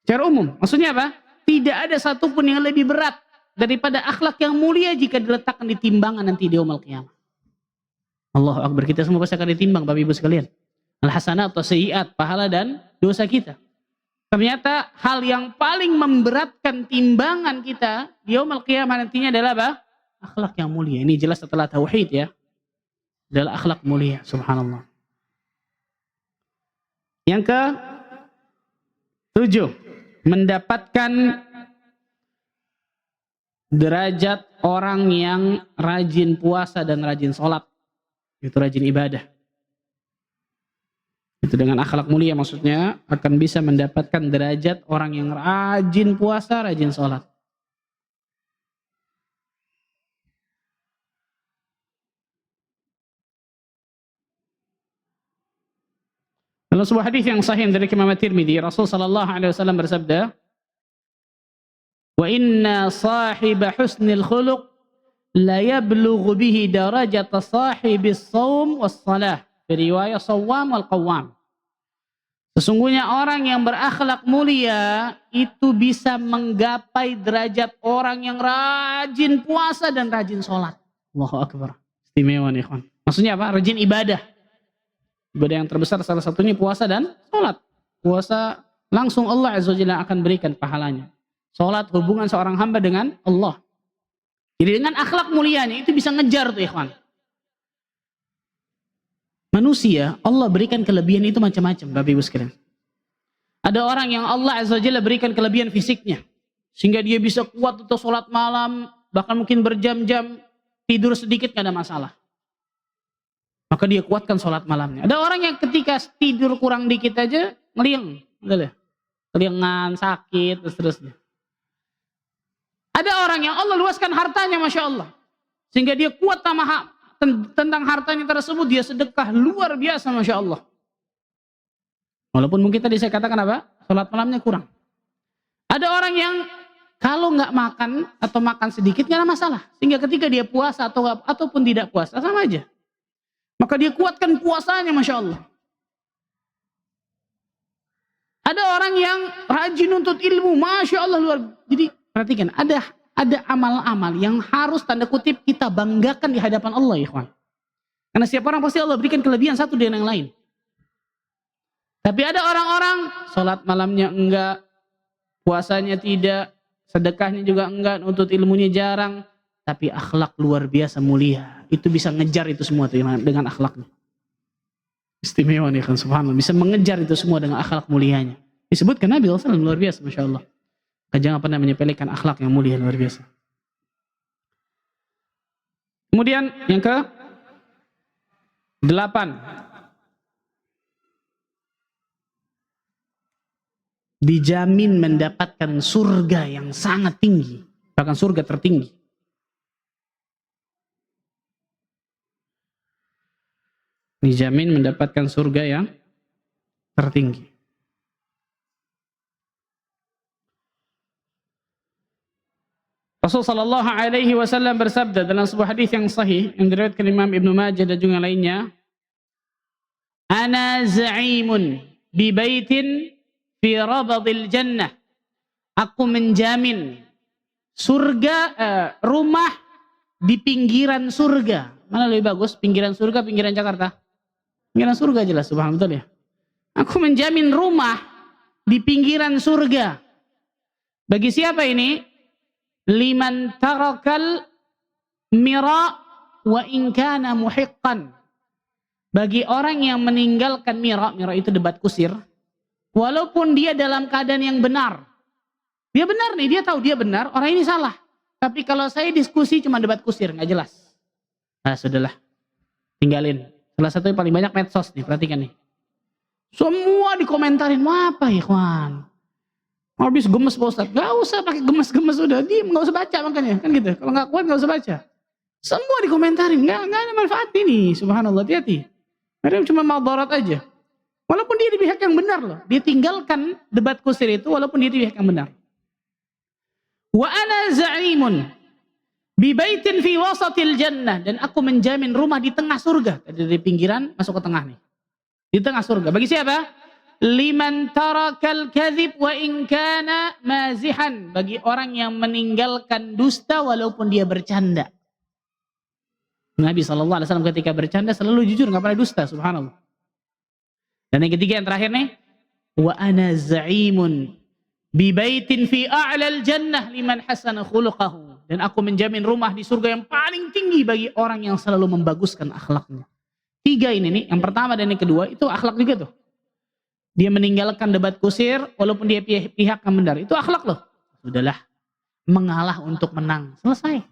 A: Secara umum. Maksudnya apa? Tidak ada satupun yang lebih berat daripada akhlak yang mulia jika diletakkan di timbangan nanti di yaumul qiyamah. Allahu Akbar. Kita semua pasti akan ditimbang, Bapak Ibu sekalian. Al-hasanat atau sayyiat, pahala dan dosa kita. Ternyata hal yang paling memberatkan timbangan kita di yaumul qiyamah nantinya adalah apa? Akhlak yang mulia. Ini jelas setelah tauhid ya. Adalah akhlak mulia, subhanallah. Yang ke-7, mendapatkan derajat orang yang rajin puasa dan rajin sholat. Itu rajin ibadah. Itu dengan akhlak mulia maksudnya akan bisa mendapatkan derajat orang yang rajin puasa, rajin sholat. Dalam sebuah hadis yang sahih dari Imam At-Tirmidzi, Rasul sallallahu alaihi wasallam bersabda, "Wa inna sahiba husnil khuluq la yablughu bihi darajata sahibis shaum was shalah." Riwayat shawwam wal qawwam. Sesungguhnya orang yang berakhlak mulia itu bisa menggapai derajat orang yang rajin puasa dan rajin sholat. Allahu Akbar. Istimewa nih, ikhwan. Maksudnya apa? Rajin ibadah. Ibadah yang terbesar salah satunya puasa dan sholat. Puasa langsung Allah Azza wa Jalla akan berikan pahalanya. Sholat hubungan seorang hamba dengan Allah. Jadi dengan akhlak mulianya itu bisa ngejar tuh ikhwan. Manusia Allah berikan kelebihan itu macam-macam, Bapak Ibu sekalian. Ada orang yang Allah Azza wa Jalla berikan kelebihan fisiknya. Sehingga dia bisa kuat untuk sholat malam, bahkan mungkin berjam-jam. tidur sedikit gak ada masalah. Maka dia kuatkan sholat malamnya. Ada orang yang ketika tidur kurang dikit aja ngeliang, keliengan, sakit, dan seterusnya. Ada orang yang Allah luaskan hartanya, Masya Allah. Sehingga dia kuat tentang hartanya tersebut, dia sedekah luar biasa, Masya Allah. Walaupun mungkin tadi saya katakan apa? Sholat malamnya kurang. Ada orang yang kalau nggak makan atau makan sedikit nggak ada masalah. Sehingga ketika dia puasa ataupun tidak puasa sama aja. Maka dia kuatkan puasanya, Masya Allah. Ada orang yang rajin nuntut ilmu, Masya Allah luar. Jadi perhatikan, ada amal-amal yang harus tanda kutip kita banggakan di hadapan Allah, ikhwan. Karena setiap orang pasti Allah berikan kelebihan satu dengan yang lain. Tapi ada orang-orang sholat malamnya enggak, puasanya tidak, sedekahnya juga enggak, nuntut ilmunya jarang, tapi akhlak luar biasa mulia. Itu bisa ngejar itu semua tuh dengan akhlaknya. Istimewa nih kan, subhanallah. Bisa mengejar itu semua dengan akhlak mulianya. Disebutkan Nabi SAW luar biasa, Masya Allah. Jangan pernah menyepelekan akhlak yang mulia luar biasa. Kemudian yang ke 8. Dijamin mendapatkan surga yang sangat tinggi. Bahkan surga tertinggi. Dijamin mendapatkan surga yang tertinggi. Rasulullah sallallahu alaihi wasallam bersabda dalam sebuah hadis yang sahih yang diriwayatkan Imam Ibnu Majah dan juga lainnya, "Ana za'imun bi baitin fi rabadil jannah." Aku menjamin surga, rumah di pinggiran surga. Mana lebih bagus? Pinggiran surga, pinggiran Jakarta? Pinggiran surga jelas, subhanallah, betul ya. Aku menjamin rumah di pinggiran surga. Bagi siapa ini? Liman tarakal mira wa in kana muhiqqan. Bagi orang yang meninggalkan mira itu debat kusir, walaupun dia dalam keadaan yang benar. Dia benar nih, dia tahu dia benar, orang ini salah. Tapi kalau saya diskusi cuma debat kusir, nggak jelas. Nah, sudahlah. Tinggalin. Salah satu yang paling banyak medsos nih, perhatikan nih. Semua dikomentarin, wah apa ikhwan? Habis gemes Pak Ustadz, gak usah pakai gemes-gemes, udah diem, gak usah baca makanya, kan gitu. Kalau gak kuat gak usah baca. Semua dikomentarin, gak ada manfaat ini, subhanallah, hati-hati. Mereka cuma madarat aja. Walaupun dia di pihak yang benar loh, dia tinggalkan debat kusir itu walaupun dia di pihak yang benar. Wa ana za'imun bi baitin fi wasatil jannah, dan aku menjamin rumah di tengah surga. Dari pinggiran masuk ke tengah nih. Di tengah surga. Bagi siapa? Liman tarakal kadhib wa in kana mazihan. Bagi orang yang meninggalkan dusta walaupun dia bercanda. Nabi SAW ketika bercanda selalu jujur, gak pernah dusta, subhanallah. Dan yang ketiga, yang terakhir nih, wa ana za'imun bi baitin fi a'lal jannah liman hasana khuluquhu. Dan aku menjamin rumah di surga yang paling tinggi bagi orang yang selalu membaguskan akhlaknya. 3 ini nih, yang pertama dan yang kedua itu akhlak juga tuh. Dia meninggalkan debat kusir walaupun dia pihak yang benar. Itu akhlak loh. Sudahlah, mengalah untuk menang. Selesai.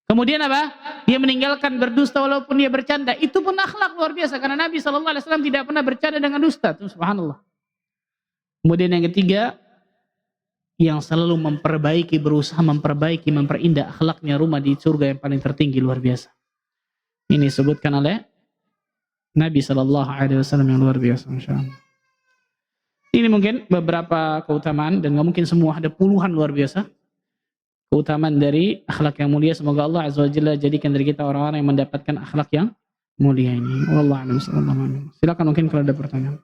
A: Kemudian apa? Dia meninggalkan berdusta walaupun dia bercanda. Itu pun akhlak luar biasa. Karena Nabi SAW tidak pernah bercanda dengan dusta. Tuh, subhanallah. Kemudian yang ketiga, yang selalu berusaha memperbaiki, memperindah akhlaknya, rumah di surga yang paling tertinggi, luar biasa. Ini disebutkan oleh Nabi SAW yang luar biasa, Masya Allah. Ini mungkin beberapa keutamaan, dan gak mungkin semua, ada puluhan luar biasa keutamaan dari akhlak yang mulia. Semoga Allah Azza wa Jalla jadikan dari kita orang-orang yang mendapatkan akhlak yang mulia ini. Wallahu a'lam bishawab. Silakan mungkin kalau ada pertanyaan.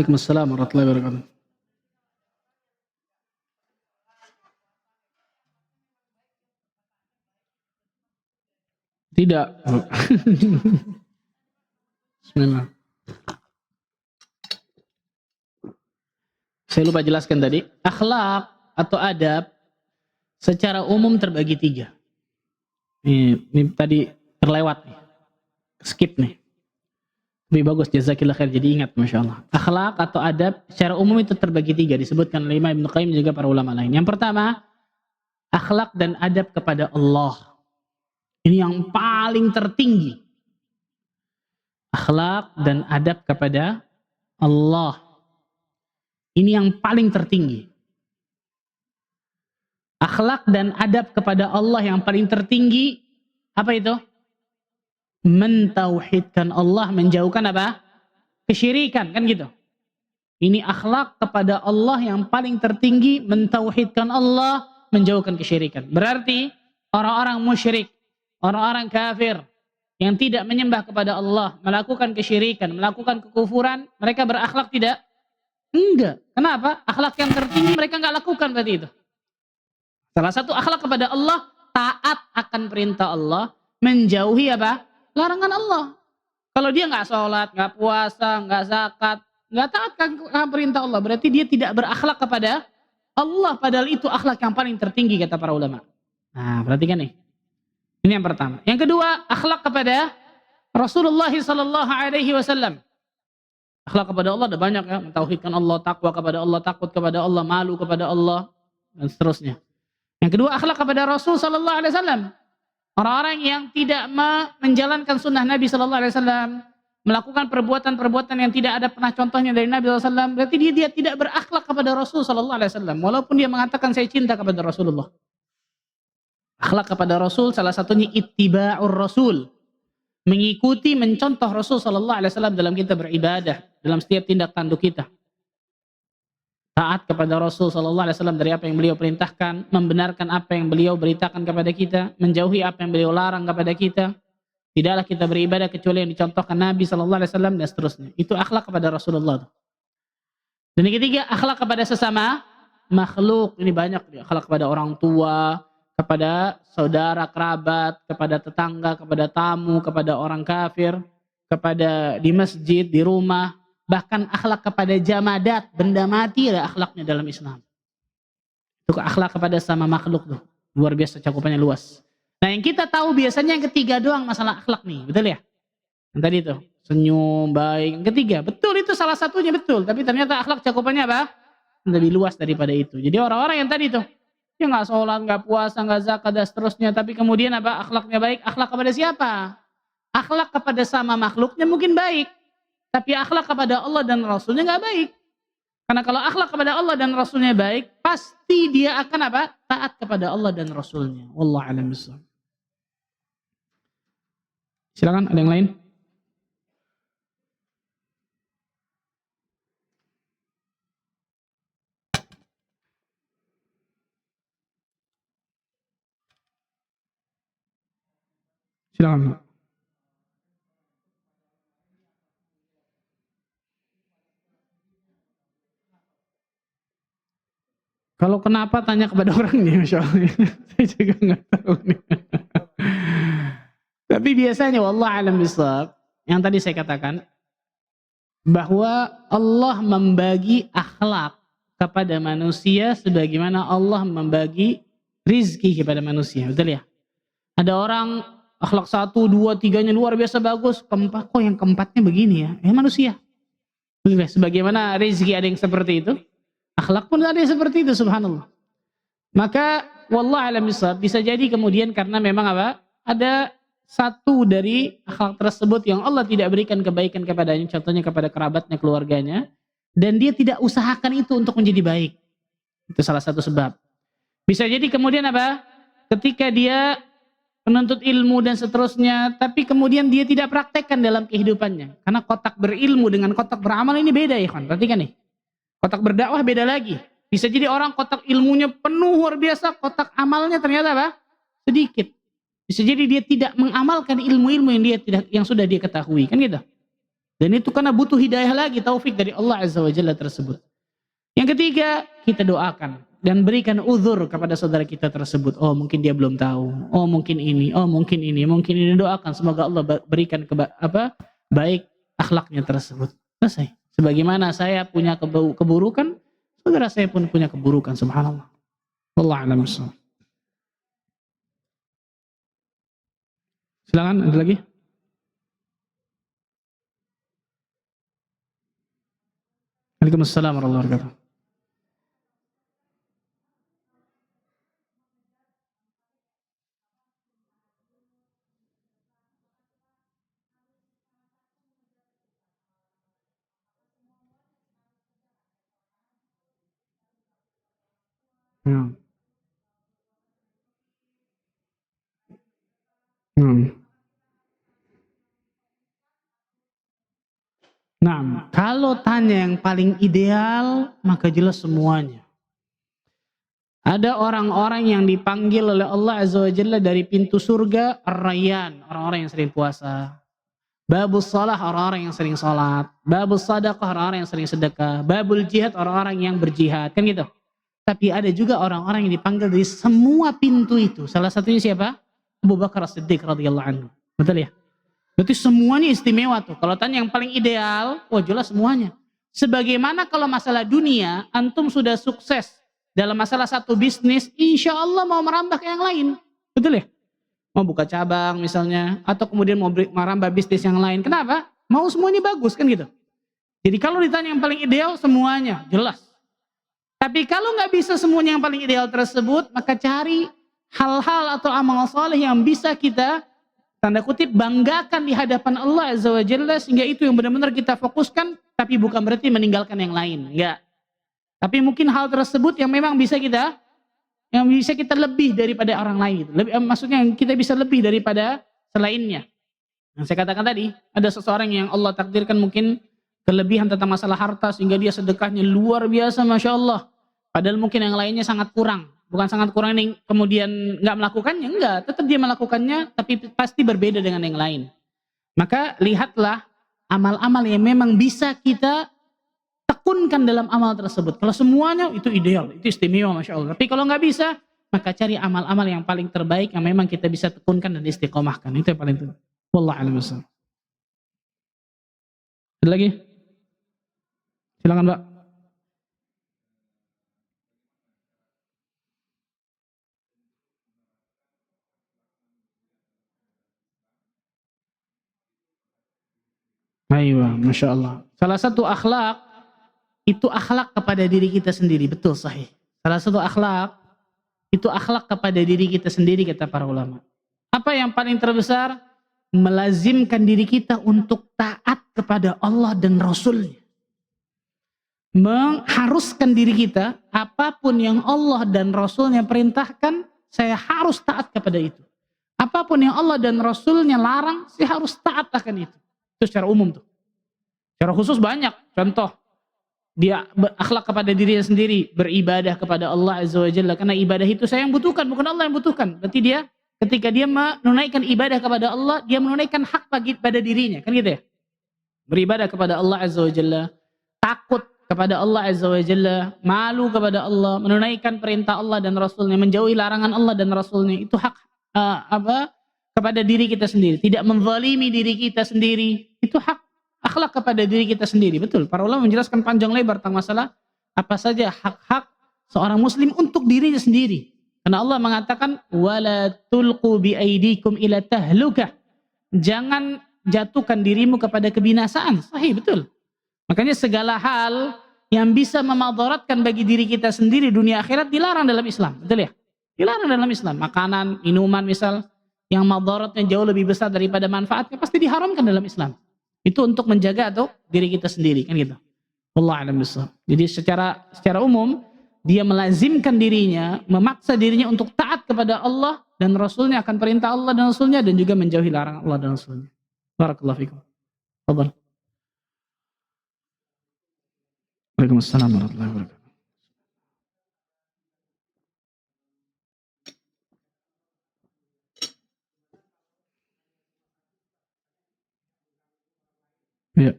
A: Waalaikumsalam warahmatullahi wabarakatuh. Tidak. Bismillah. Saya lupa jelaskan tadi. Akhlak atau adab secara umum terbagi 3. Ini tadi terlewat nih. Skip nih. Lebih bagus, jazakillah khair, jadi ingat, Masya Allah. Akhlak atau adab secara umum itu terbagi 3, disebutkan oleh Imam Ibnu Qayyim juga para ulama lain. Yang pertama, akhlak dan adab kepada Allah. Ini yang paling tertinggi. Akhlak dan adab kepada Allah. Ini yang paling tertinggi. Akhlak dan adab kepada Allah yang paling tertinggi, apa itu? Mentauhidkan Allah, menjauhkan apa? Kesyirikan, kan gitu. Ini akhlak kepada Allah yang paling tertinggi, mentauhidkan Allah, menjauhkan kesyirikan. Berarti orang-orang musyrik, orang-orang kafir yang tidak menyembah kepada Allah, melakukan kesyirikan, melakukan kekufuran, mereka berakhlak tidak? Enggak. Kenapa? Akhlak yang tertinggi mereka enggak lakukan berarti itu. Salah satu akhlak kepada Allah, taat akan perintah Allah, menjauhi apa? Larangan Allah. Kalau dia nggak sholat, nggak puasa, nggak zakat, nggak taat akan perintah Allah, berarti dia tidak berakhlak kepada Allah. Padahal itu akhlak yang paling tertinggi kata para ulama. Nah, perhatikan nih. Ini yang pertama. Yang kedua, akhlak kepada Rasulullah sallallahu alaihi wasallam. Akhlak kepada Allah ada banyak ya, mentauhidkan Allah, takwa kepada Allah, takut kepada Allah, malu kepada Allah, dan seterusnya. Yang kedua, akhlak kepada Rasul sallallahu alaihi wasallam. Orang-orang yang tidak menjalankan sunnah Nabi sallallahu alaihi wasallam, melakukan perbuatan-perbuatan yang tidak ada pernah contohnya dari Nabi sallallahu alaihi wasallam, berarti dia tidak berakhlak kepada Rasul sallallahu alaihi wasallam, walaupun dia mengatakan saya cinta kepada Rasulullah. Akhlak kepada Rasul salah satunya ittiba'ur Rasul. Mengikuti, mencontoh Rasul sallallahu alaihi wasallam dalam kita beribadah, dalam setiap tindak tanduk kita. Taat kepada Rasul sallallahu alaihi wasallam dari apa yang beliau perintahkan, membenarkan apa yang beliau beritakan kepada kita, menjauhi apa yang beliau larang kepada kita. Tidaklah kita beribadah kecuali yang dicontohkan Nabi sallallahu alaihi wasallam dan seterusnya. Itu akhlak kepada Rasulullah. Dan yang ketiga, akhlak kepada sesama makhluk. Ini banyak, akhlak kepada orang tua, kepada saudara kerabat, kepada tetangga, kepada tamu, kepada orang kafir, kepada di masjid, di rumah. Bahkan akhlak kepada jamadat, benda mati ada akhlaknya dalam Islam. Itu akhlak kepada sama makhluk tuh. Luar biasa, cakupannya luas. Nah, yang kita tahu biasanya yang ketiga doang masalah akhlak nih, betul ya? Yang tadi tuh, senyum, baik. Yang ketiga, betul itu salah satunya betul. Tapi ternyata akhlak cakupannya apa? Lebih luas daripada itu. Jadi orang-orang yang tadi tuh, dia nggak sholat, nggak puasa, nggak zakat dan seterusnya. Tapi kemudian apa? Akhlaknya baik. Akhlak kepada siapa? Akhlak kepada sama makhluknya mungkin baik. Tapi akhlak kepada Allah dan Rasulnya nggak baik. Karena kalau akhlak kepada Allah dan Rasulnya baik, pasti dia akan apa? Taat kepada Allah dan Rasulnya. Wallahu a'lam bishawab. Silakan, ada yang lain? Silakan. Kalau kenapa tanya kepada orangnya, Masya Allah. Saya juga nggak tahu nih. Tapi biasanya, wallah alam bishawab, yang tadi saya katakan, bahwa Allah membagi akhlak kepada manusia sebagaimana Allah membagi rizki kepada manusia. Betul ya? Ada orang akhlak 1, 2, 3-nya luar biasa bagus, keempat, kok yang keempatnya begini ya? Manusia. Sebagaimana rizki ada yang seperti itu, akhlak pun ada yang seperti itu, subhanallah. Maka wallah alam bisawab, bisa jadi kemudian karena memang apa? Ada satu dari akhlak tersebut yang Allah tidak berikan kebaikan kepadanya, contohnya kepada kerabatnya, keluarganya, dan dia tidak usahakan itu untuk menjadi baik. Itu salah satu sebab. Bisa jadi kemudian apa? Ketika dia menuntut ilmu dan seterusnya, tapi kemudian dia tidak praktekkan dalam kehidupannya. Karena kotak berilmu dengan kotak beramal ini beda ya kan? Perhatikan nih. Kotak berdakwah beda lagi. Bisa jadi orang kotak ilmunya penuh luar biasa, kotak amalnya ternyata apa? Sedikit. Bisa jadi dia tidak mengamalkan ilmu-ilmu yang sudah dia ketahui, kan gitu. Dan itu karena butuh hidayah lagi, taufik dari Allah Azza wa Jalla tersebut. Yang ketiga, kita doakan dan berikan uzur kepada saudara kita tersebut. Oh, mungkin dia belum tahu. Oh, mungkin ini. Oh, mungkin ini. Mungkin ini, doakan semoga Allah berikan baik akhlaknya tersebut. Selesai. Sebagaimana saya punya keburukan, saudara saya pun punya keburukan, subhanallah. Wallahu a'lam bishawab. Silakan, ada lagi? Waalaikumsalam warahmatullahi wabarakatuh. Hmm. Hmm. Nah, kalau tanya yang paling ideal, maka jelas semuanya. Ada orang-orang yang dipanggil oleh Allah Azza wa Jalla dari pintu surga, Ar-Rayyan, orang-orang yang sering puasa. Babus salah, orang-orang yang sering salat. Babus sadaqah, orang-orang yang sering sedekah. Babul jihad, orang-orang yang berjihad. Kan gitu. Tapi ada juga orang-orang yang dipanggil dari semua pintu itu. Salah satunya siapa? Abu Bakar As-Siddiq radhiyallahu anhu. Betul ya? Berarti semuanya istimewa tuh. Kalau tanya yang paling ideal, wah jelas semuanya. Sebagaimana kalau masalah dunia, antum sudah sukses dalam masalah satu bisnis, insya Allah mau merambah ke yang lain. Betul ya? Mau buka cabang misalnya, atau kemudian mau merambah bisnis yang lain. Kenapa? Mau semuanya bagus kan gitu. Jadi kalau ditanya yang paling ideal, semuanya jelas. Tapi kalau nggak bisa semuanya yang paling ideal tersebut, maka cari hal-hal atau amal soleh yang bisa kita tanda kutip banggakan di hadapan Allah Azza wa Jalla, sehingga itu yang benar-benar kita fokuskan, tapi bukan berarti meninggalkan yang lain, enggak. Tapi mungkin hal tersebut yang memang bisa kita lebih daripada orang lain. Maksudnya kita bisa lebih daripada selainnya. Yang saya katakan tadi, ada seseorang yang Allah takdirkan mungkin kelebihan tentang masalah harta sehingga dia sedekahnya luar biasa, Masya Allah. Padahal mungkin yang lainnya sangat kurang. Bukan sangat kurang ini kemudian nggak melakukannya, enggak, tetap dia melakukannya, tapi pasti berbeda dengan yang lain. Maka lihatlah amal-amal yang memang bisa kita tekunkan dalam amal tersebut. Kalau semuanya itu ideal, itu istimewa, Masya Allah. Tapi kalau nggak bisa, maka cari amal-amal yang paling terbaik yang memang kita bisa tekunkan dan istiqomahkan. Itu yang paling penting. Wallahu a'lam bishawab. Ada lagi? Silakan, Mbak. Aiyah, Masya Allah. Salah satu akhlak, itu akhlak kepada diri kita sendiri. Betul, sahih. Salah satu akhlak, itu akhlak kepada diri kita sendiri, kata para ulama. Apa yang paling terbesar? Melazimkan diri kita untuk taat kepada Allah dan Rasulnya. Mengharuskan diri kita, apapun yang Allah dan Rasulnya perintahkan, saya harus taat kepada itu. Apapun yang Allah dan Rasulnya larang, saya harus taat akan itu. Itu secara umum tuh. Secara khusus banyak. Contoh, dia berakhlak kepada dirinya sendiri, beribadah kepada Allah Azza wa Jalla. Karena ibadah itu saya yang butuhkan, bukan Allah yang butuhkan. Berarti dia, ketika dia menunaikan ibadah kepada Allah, dia menunaikan hak pada dirinya. Kan gitu ya? Beribadah kepada Allah Azza wa Jalla, takut kepada Allah Azza wa Jalla, malu kepada Allah, menunaikan perintah Allah dan Rasulnya, menjauhi larangan Allah dan Rasulnya. Itu hak kepada diri kita sendiri, tidak menzalimi diri kita sendiri. Itu hak akhlak kepada diri kita sendiri. Betul, para ulama menjelaskan panjang lebar tentang masalah apa saja hak-hak seorang muslim untuk dirinya sendiri. Karena Allah mengatakan wala tulqu biaidikum ila tahlukah. Jangan jatuhkan dirimu kepada kebinasaan. Sahih, betul. Makanya segala hal yang bisa memadaratkan bagi diri kita sendiri dunia akhirat dilarang dalam Islam. Betul ya? Dilarang dalam Islam. Makanan, minuman misal yang madaratnya jauh lebih besar daripada manfaatnya pasti diharamkan dalam Islam. Itu untuk menjaga atau diri kita sendiri, kan gitu. Wallahu a'lam bishawab. Jadi secara umum dia melazimkan dirinya, memaksa dirinya untuk taat kepada Allah dan Rasulnya, akan perintah Allah dan Rasulnya, dan juga menjauhi larangan Allah dan Rasulnya. Barakallahu fikum. Fadhal. Waalaikumsalam warahmatullahi wabarakatuh. Ya.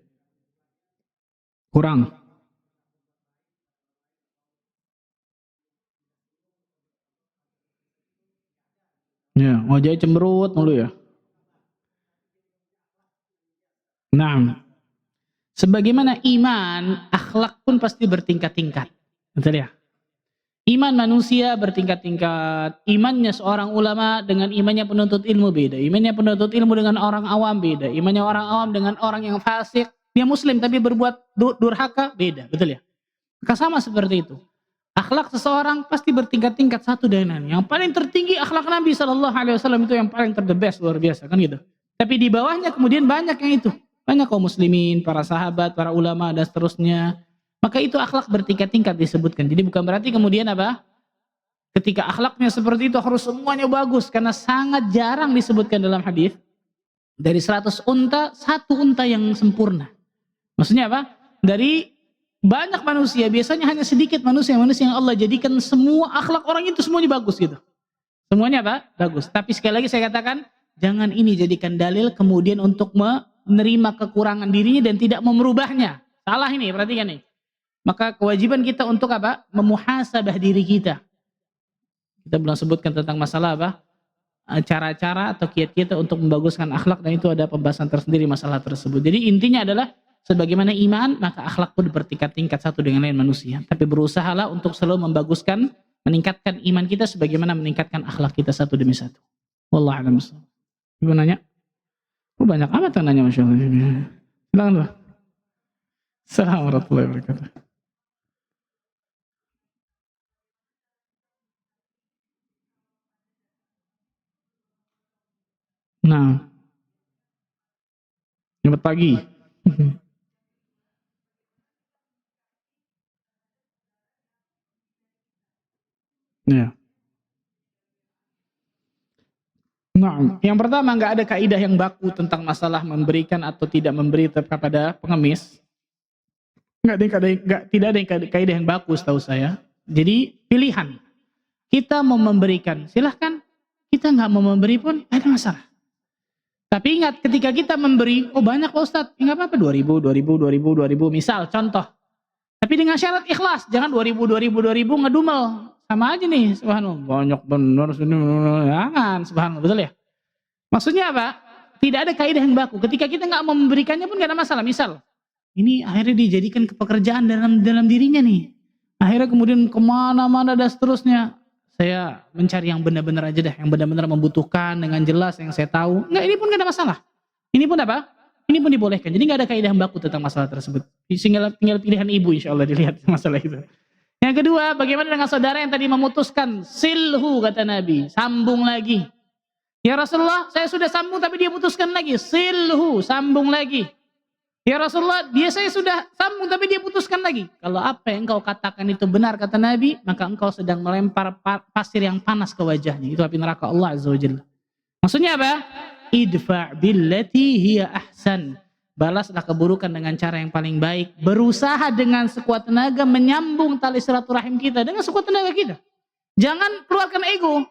A: Kurang. Ya, wajahnya cemberut mulu ya. Nah, sebagaimana iman, akhlak pun pasti bertingkat-tingkat. Betul ya? Iman manusia bertingkat-tingkat. Imannya seorang ulama dengan imannya penuntut ilmu beda. Imannya penuntut ilmu dengan orang awam beda. Imannya orang awam dengan orang yang fasik Dia muslim tapi berbuat durhaka, beda, betul ya? Maka sama seperti itu. Akhlak seseorang pasti bertingkat-tingkat satu dengan lain. Yang paling tertinggi akhlak Nabi SAW itu yang paling the best, luar biasa kan gitu. Tapi di bawahnya kemudian banyak yang itu. Banyak kaum muslimin, para sahabat, para ulama dan seterusnya. Maka itu akhlak bertingkat-tingkat disebutkan. Jadi bukan berarti kemudian apa? Ketika akhlaknya seperti itu harus semuanya bagus. Karena sangat jarang disebutkan dalam hadis. Dari 100 unta, 1 unta yang sempurna. Maksudnya apa? Dari banyak manusia, biasanya hanya sedikit manusia yang Allah jadikan semua akhlak orang itu semuanya bagus gitu. Semuanya apa? Bagus. Tapi sekali lagi saya katakan, jangan ini jadikan dalil kemudian untuk menerima kekurangan dirinya dan tidak merubahnya. Salah ini, perhatikan nih. Maka kewajiban kita untuk apa? Memuhasabah diri kita. Kita belum sebutkan tentang masalah apa? Cara-cara atau kiat kita untuk membaguskan akhlak, dan itu ada pembahasan tersendiri masalah tersebut. Jadi intinya adalah sebagaimana iman, maka akhlak pun bertingkat-tingkat satu dengan lain manusia. Tapi berusahalah untuk selalu membaguskan, meningkatkan iman kita sebagaimana meningkatkan akhlak kita satu demi satu. Wallahu a'lam bishawab. Ibu nanya? Oh, banyak amat yang nanya, Masya Allah. Silakan, Pak. Assalamualaikum warahmatullahi wabarakatuh. Nah, selamat pagi. Ya. Nah, yang pertama nggak ada kaidah yang baku tentang masalah memberikan atau tidak memberi kepada pengemis. Tidak ada kaidah yang baku setahu saya. Jadi pilihan. Kita mau memberikan, silahkan. Kita nggak mau memberi pun ada masalah. Tapi ingat, ketika kita memberi, oh banyak Pak Ustadz, nggak apa-apa, 2000, misal, contoh. Tapi dengan syarat ikhlas, jangan 2000 ngedumel. Sama aja nih, subhanallah, banyak benar, jangan, subhanallah, betul ya? Maksudnya apa? Tidak ada kaidah yang baku. Ketika kita nggak mau memberikannya pun nggak ada masalah. Misal, ini akhirnya dijadikan pekerjaan dalam dirinya nih. Akhirnya kemudian kemana-mana dan seterusnya. Saya mencari yang benar-benar aja dah, yang benar-benar membutuhkan dengan jelas yang saya tahu. Enggak, ini pun gak ada masalah. Ini pun apa? Ini pun dibolehkan. Jadi gak ada kaidah yang baku tentang masalah tersebut. Tinggal pilihan ibu, insya Allah dilihat masalah itu. Yang kedua, bagaimana dengan saudara yang tadi memutuskan? Silhu, kata Nabi, sambung lagi. Ya Rasulullah, saya sudah sambung tapi dia putuskan lagi. Silhu, sambung lagi. Ya Rasulullah, saya sudah sambung tapi dia putuskan lagi. Kalau apa yang engkau katakan itu benar, kata Nabi, maka engkau sedang melempar pasir yang panas ke wajahnya. Itu api neraka Allah Azza wa Jalla. Maksudnya apa? Idfa' billati hiya ahsan. Balaslah keburukan dengan cara yang paling baik. Berusaha dengan sekuat tenaga menyambung tali silaturahim kita dengan sekuat tenaga kita. Jangan keluarkan ego.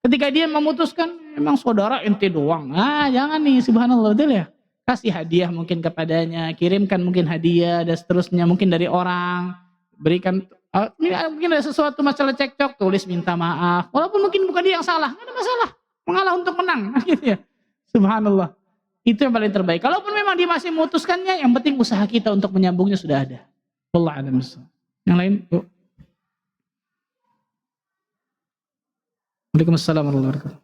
A: Ketika dia memutuskan, memang saudara ente doang. Jangan nih, subhanallah, betul ya? Kasih hadiah mungkin kepadanya, kirimkan mungkin hadiah dan seterusnya, mungkin dari orang, berikan, mungkin ada sesuatu masalah cekcok, tulis minta maaf, walaupun mungkin bukan dia yang salah, nggak ada masalah, mengalah untuk menang, gitu ya. Subhanallah, itu yang paling terbaik. Kalaupun memang dia masih memutuskannya, yang penting usaha kita untuk menyambungnya sudah ada. Wallahu a'lam bishawab. Yang lain, Bu. Waalaikumsalam warahmatullahi wabarakatuh.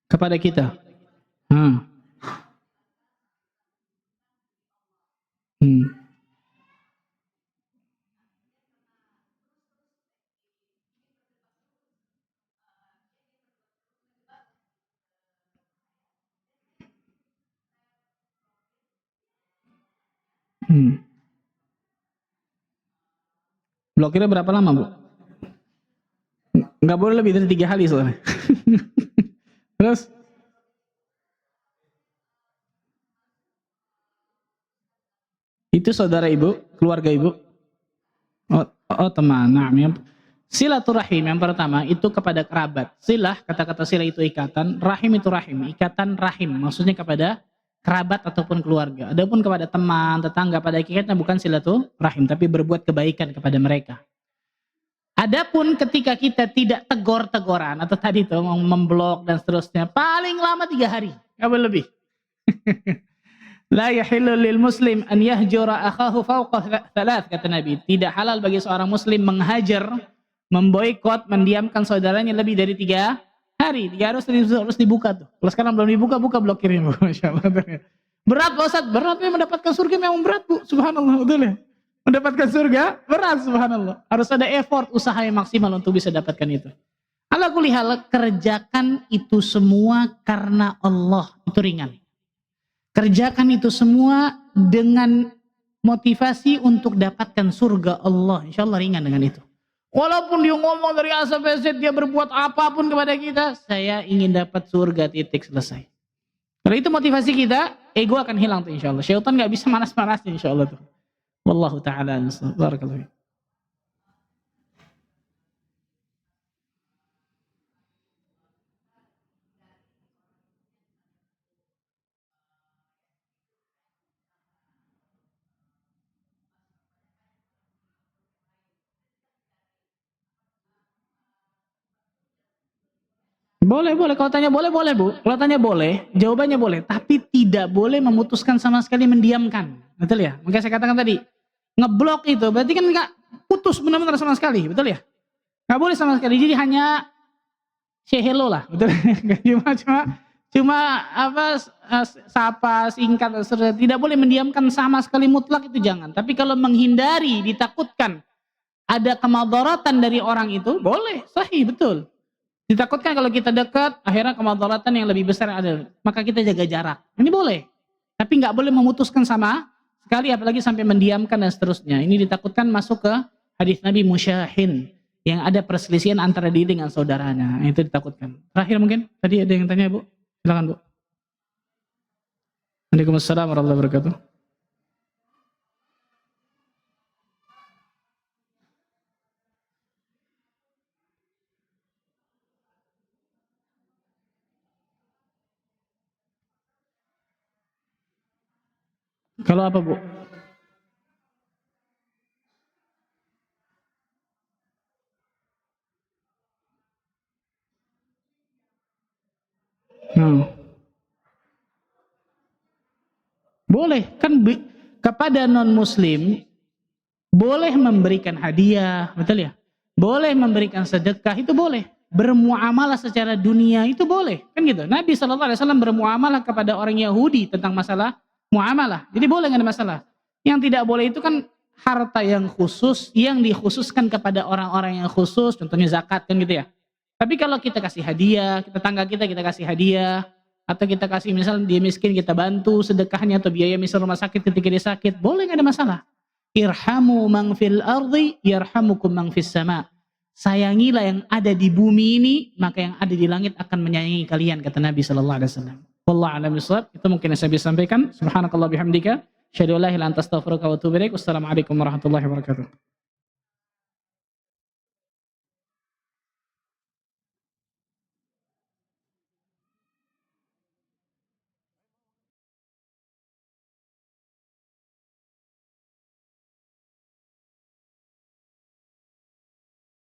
A: Kepada kita. Hmm. Blokirnya berapa lama, Bu? Nggak boleh lebih dari 3 hari soalnya. Terus? Itu saudara ibu, keluarga ibu? Oh teman. Nah, silaturahim yang pertama itu kepada kerabat. Silah, kata-kata silah itu ikatan, rahim itu rahim, ikatan rahim, maksudnya kepada kerabat ataupun keluarga. Adapun kepada teman, tetangga, pada hakikatnya bukan silaturahim, tapi berbuat kebaikan kepada mereka. Adapun ketika kita tidak tegur-teguran atau tadi itu memblok dan seterusnya, paling lama 3 hari, nggak boleh lebih. La yahillu lil muslim an yahjura akhahu fawqa 3, kata Nabi. Tidak halal bagi seorang muslim menghajar, memboikot, mendiamkan saudaranya lebih dari 3 hari. 3 hari harus dibuka tuh. Kalau sekarang belum dibuka, buka blokirin, Bu. Masyaallah. Berat, Pak Ustaz. Beratnya mendapatkan surga memang berat, Bu. Subhanallah, betul ya. Mendapatkan surga berat, subhanallah. Harus ada effort, usaha yang maksimal untuk bisa dapatkan itu. Ala kulli hal, kerjakan itu semua karena Allah. Itu ringan. Kerjakan itu semua dengan motivasi untuk dapatkan surga Allah. Insya Allah ringan dengan itu. Walaupun dia ngomong dari A sampai Z, dia berbuat apapun kepada kita, saya ingin dapat surga, titik, selesai. Kalau itu motivasi kita, ego akan hilang tuh insya Allah. Syaitan gak bisa manas-manasin insya Allah tuh. Wallahu ta'ala. Barakallahu fiik. Boleh, boleh. Kalau tanya boleh, boleh, Bu. Kalau tanya boleh, jawabannya boleh. Tapi tidak boleh memutuskan sama sekali, mendiamkan. Betul ya? Makanya saya katakan tadi, ngeblok itu berarti kan nggak putus benar-benar sama sekali. Betul ya? Nggak boleh sama sekali. Jadi hanya say hello lah. Betul? cuma apa, sapa, singkat, tidak boleh mendiamkan sama sekali mutlak, itu jangan. Tapi kalau menghindari, ditakutkan ada kemadaratan dari orang itu, boleh, sahih, betul. Ditakutkan kalau kita dekat, akhirnya kemadaratan yang lebih besar ada. Maka kita jaga jarak. Ini boleh. Tapi nggak boleh memutuskan sama sekali, apalagi sampai mendiamkan dan seterusnya. Ini ditakutkan masuk ke hadis Nabi musyahin, yang ada perselisihan antara diri dengan saudaranya. Itu ditakutkan. Terakhir mungkin, tadi ada yang tanya, Bu. Silakan, Bu. Waalaikumsalam warahmatullahi wabarakatuh. Kalau apa, Bu? Boleh, kan kepada non-muslim boleh memberikan hadiah, betul ya? Boleh memberikan sedekah, itu boleh. Bermuamalah secara dunia, itu boleh. Kan gitu. Nabi SAW bermuamalah kepada orang Yahudi tentang masalah muamalah. Jadi boleh, nggak ada masalah. Yang tidak boleh itu kan harta yang khusus, yang dikhususkan kepada orang-orang yang khusus, contohnya zakat, kan gitu ya. Tapi kalau kita kasih hadiah, tetangga kita kasih hadiah, atau kita kasih misal dia miskin, kita bantu sedekahnya atau biaya misal rumah sakit ketika dia sakit, boleh, nggak ada masalah. Irhamu man fil ardi yarhamukum man fis sama. Sayangilah yang ada di bumi ini, maka yang ada di langit akan menyayangi kalian, kata Nabi sallallahu alaihi wasallam. Wallahu a'lam bishawab. Itu mungkin yang saya bisa sampaikan. Subhanakallah bihamdika, asyhadu an la ilaha illa anta astaghfiruka wa atubu ilaik. Wassalamualaikum warahmatullahi wabarakatuh.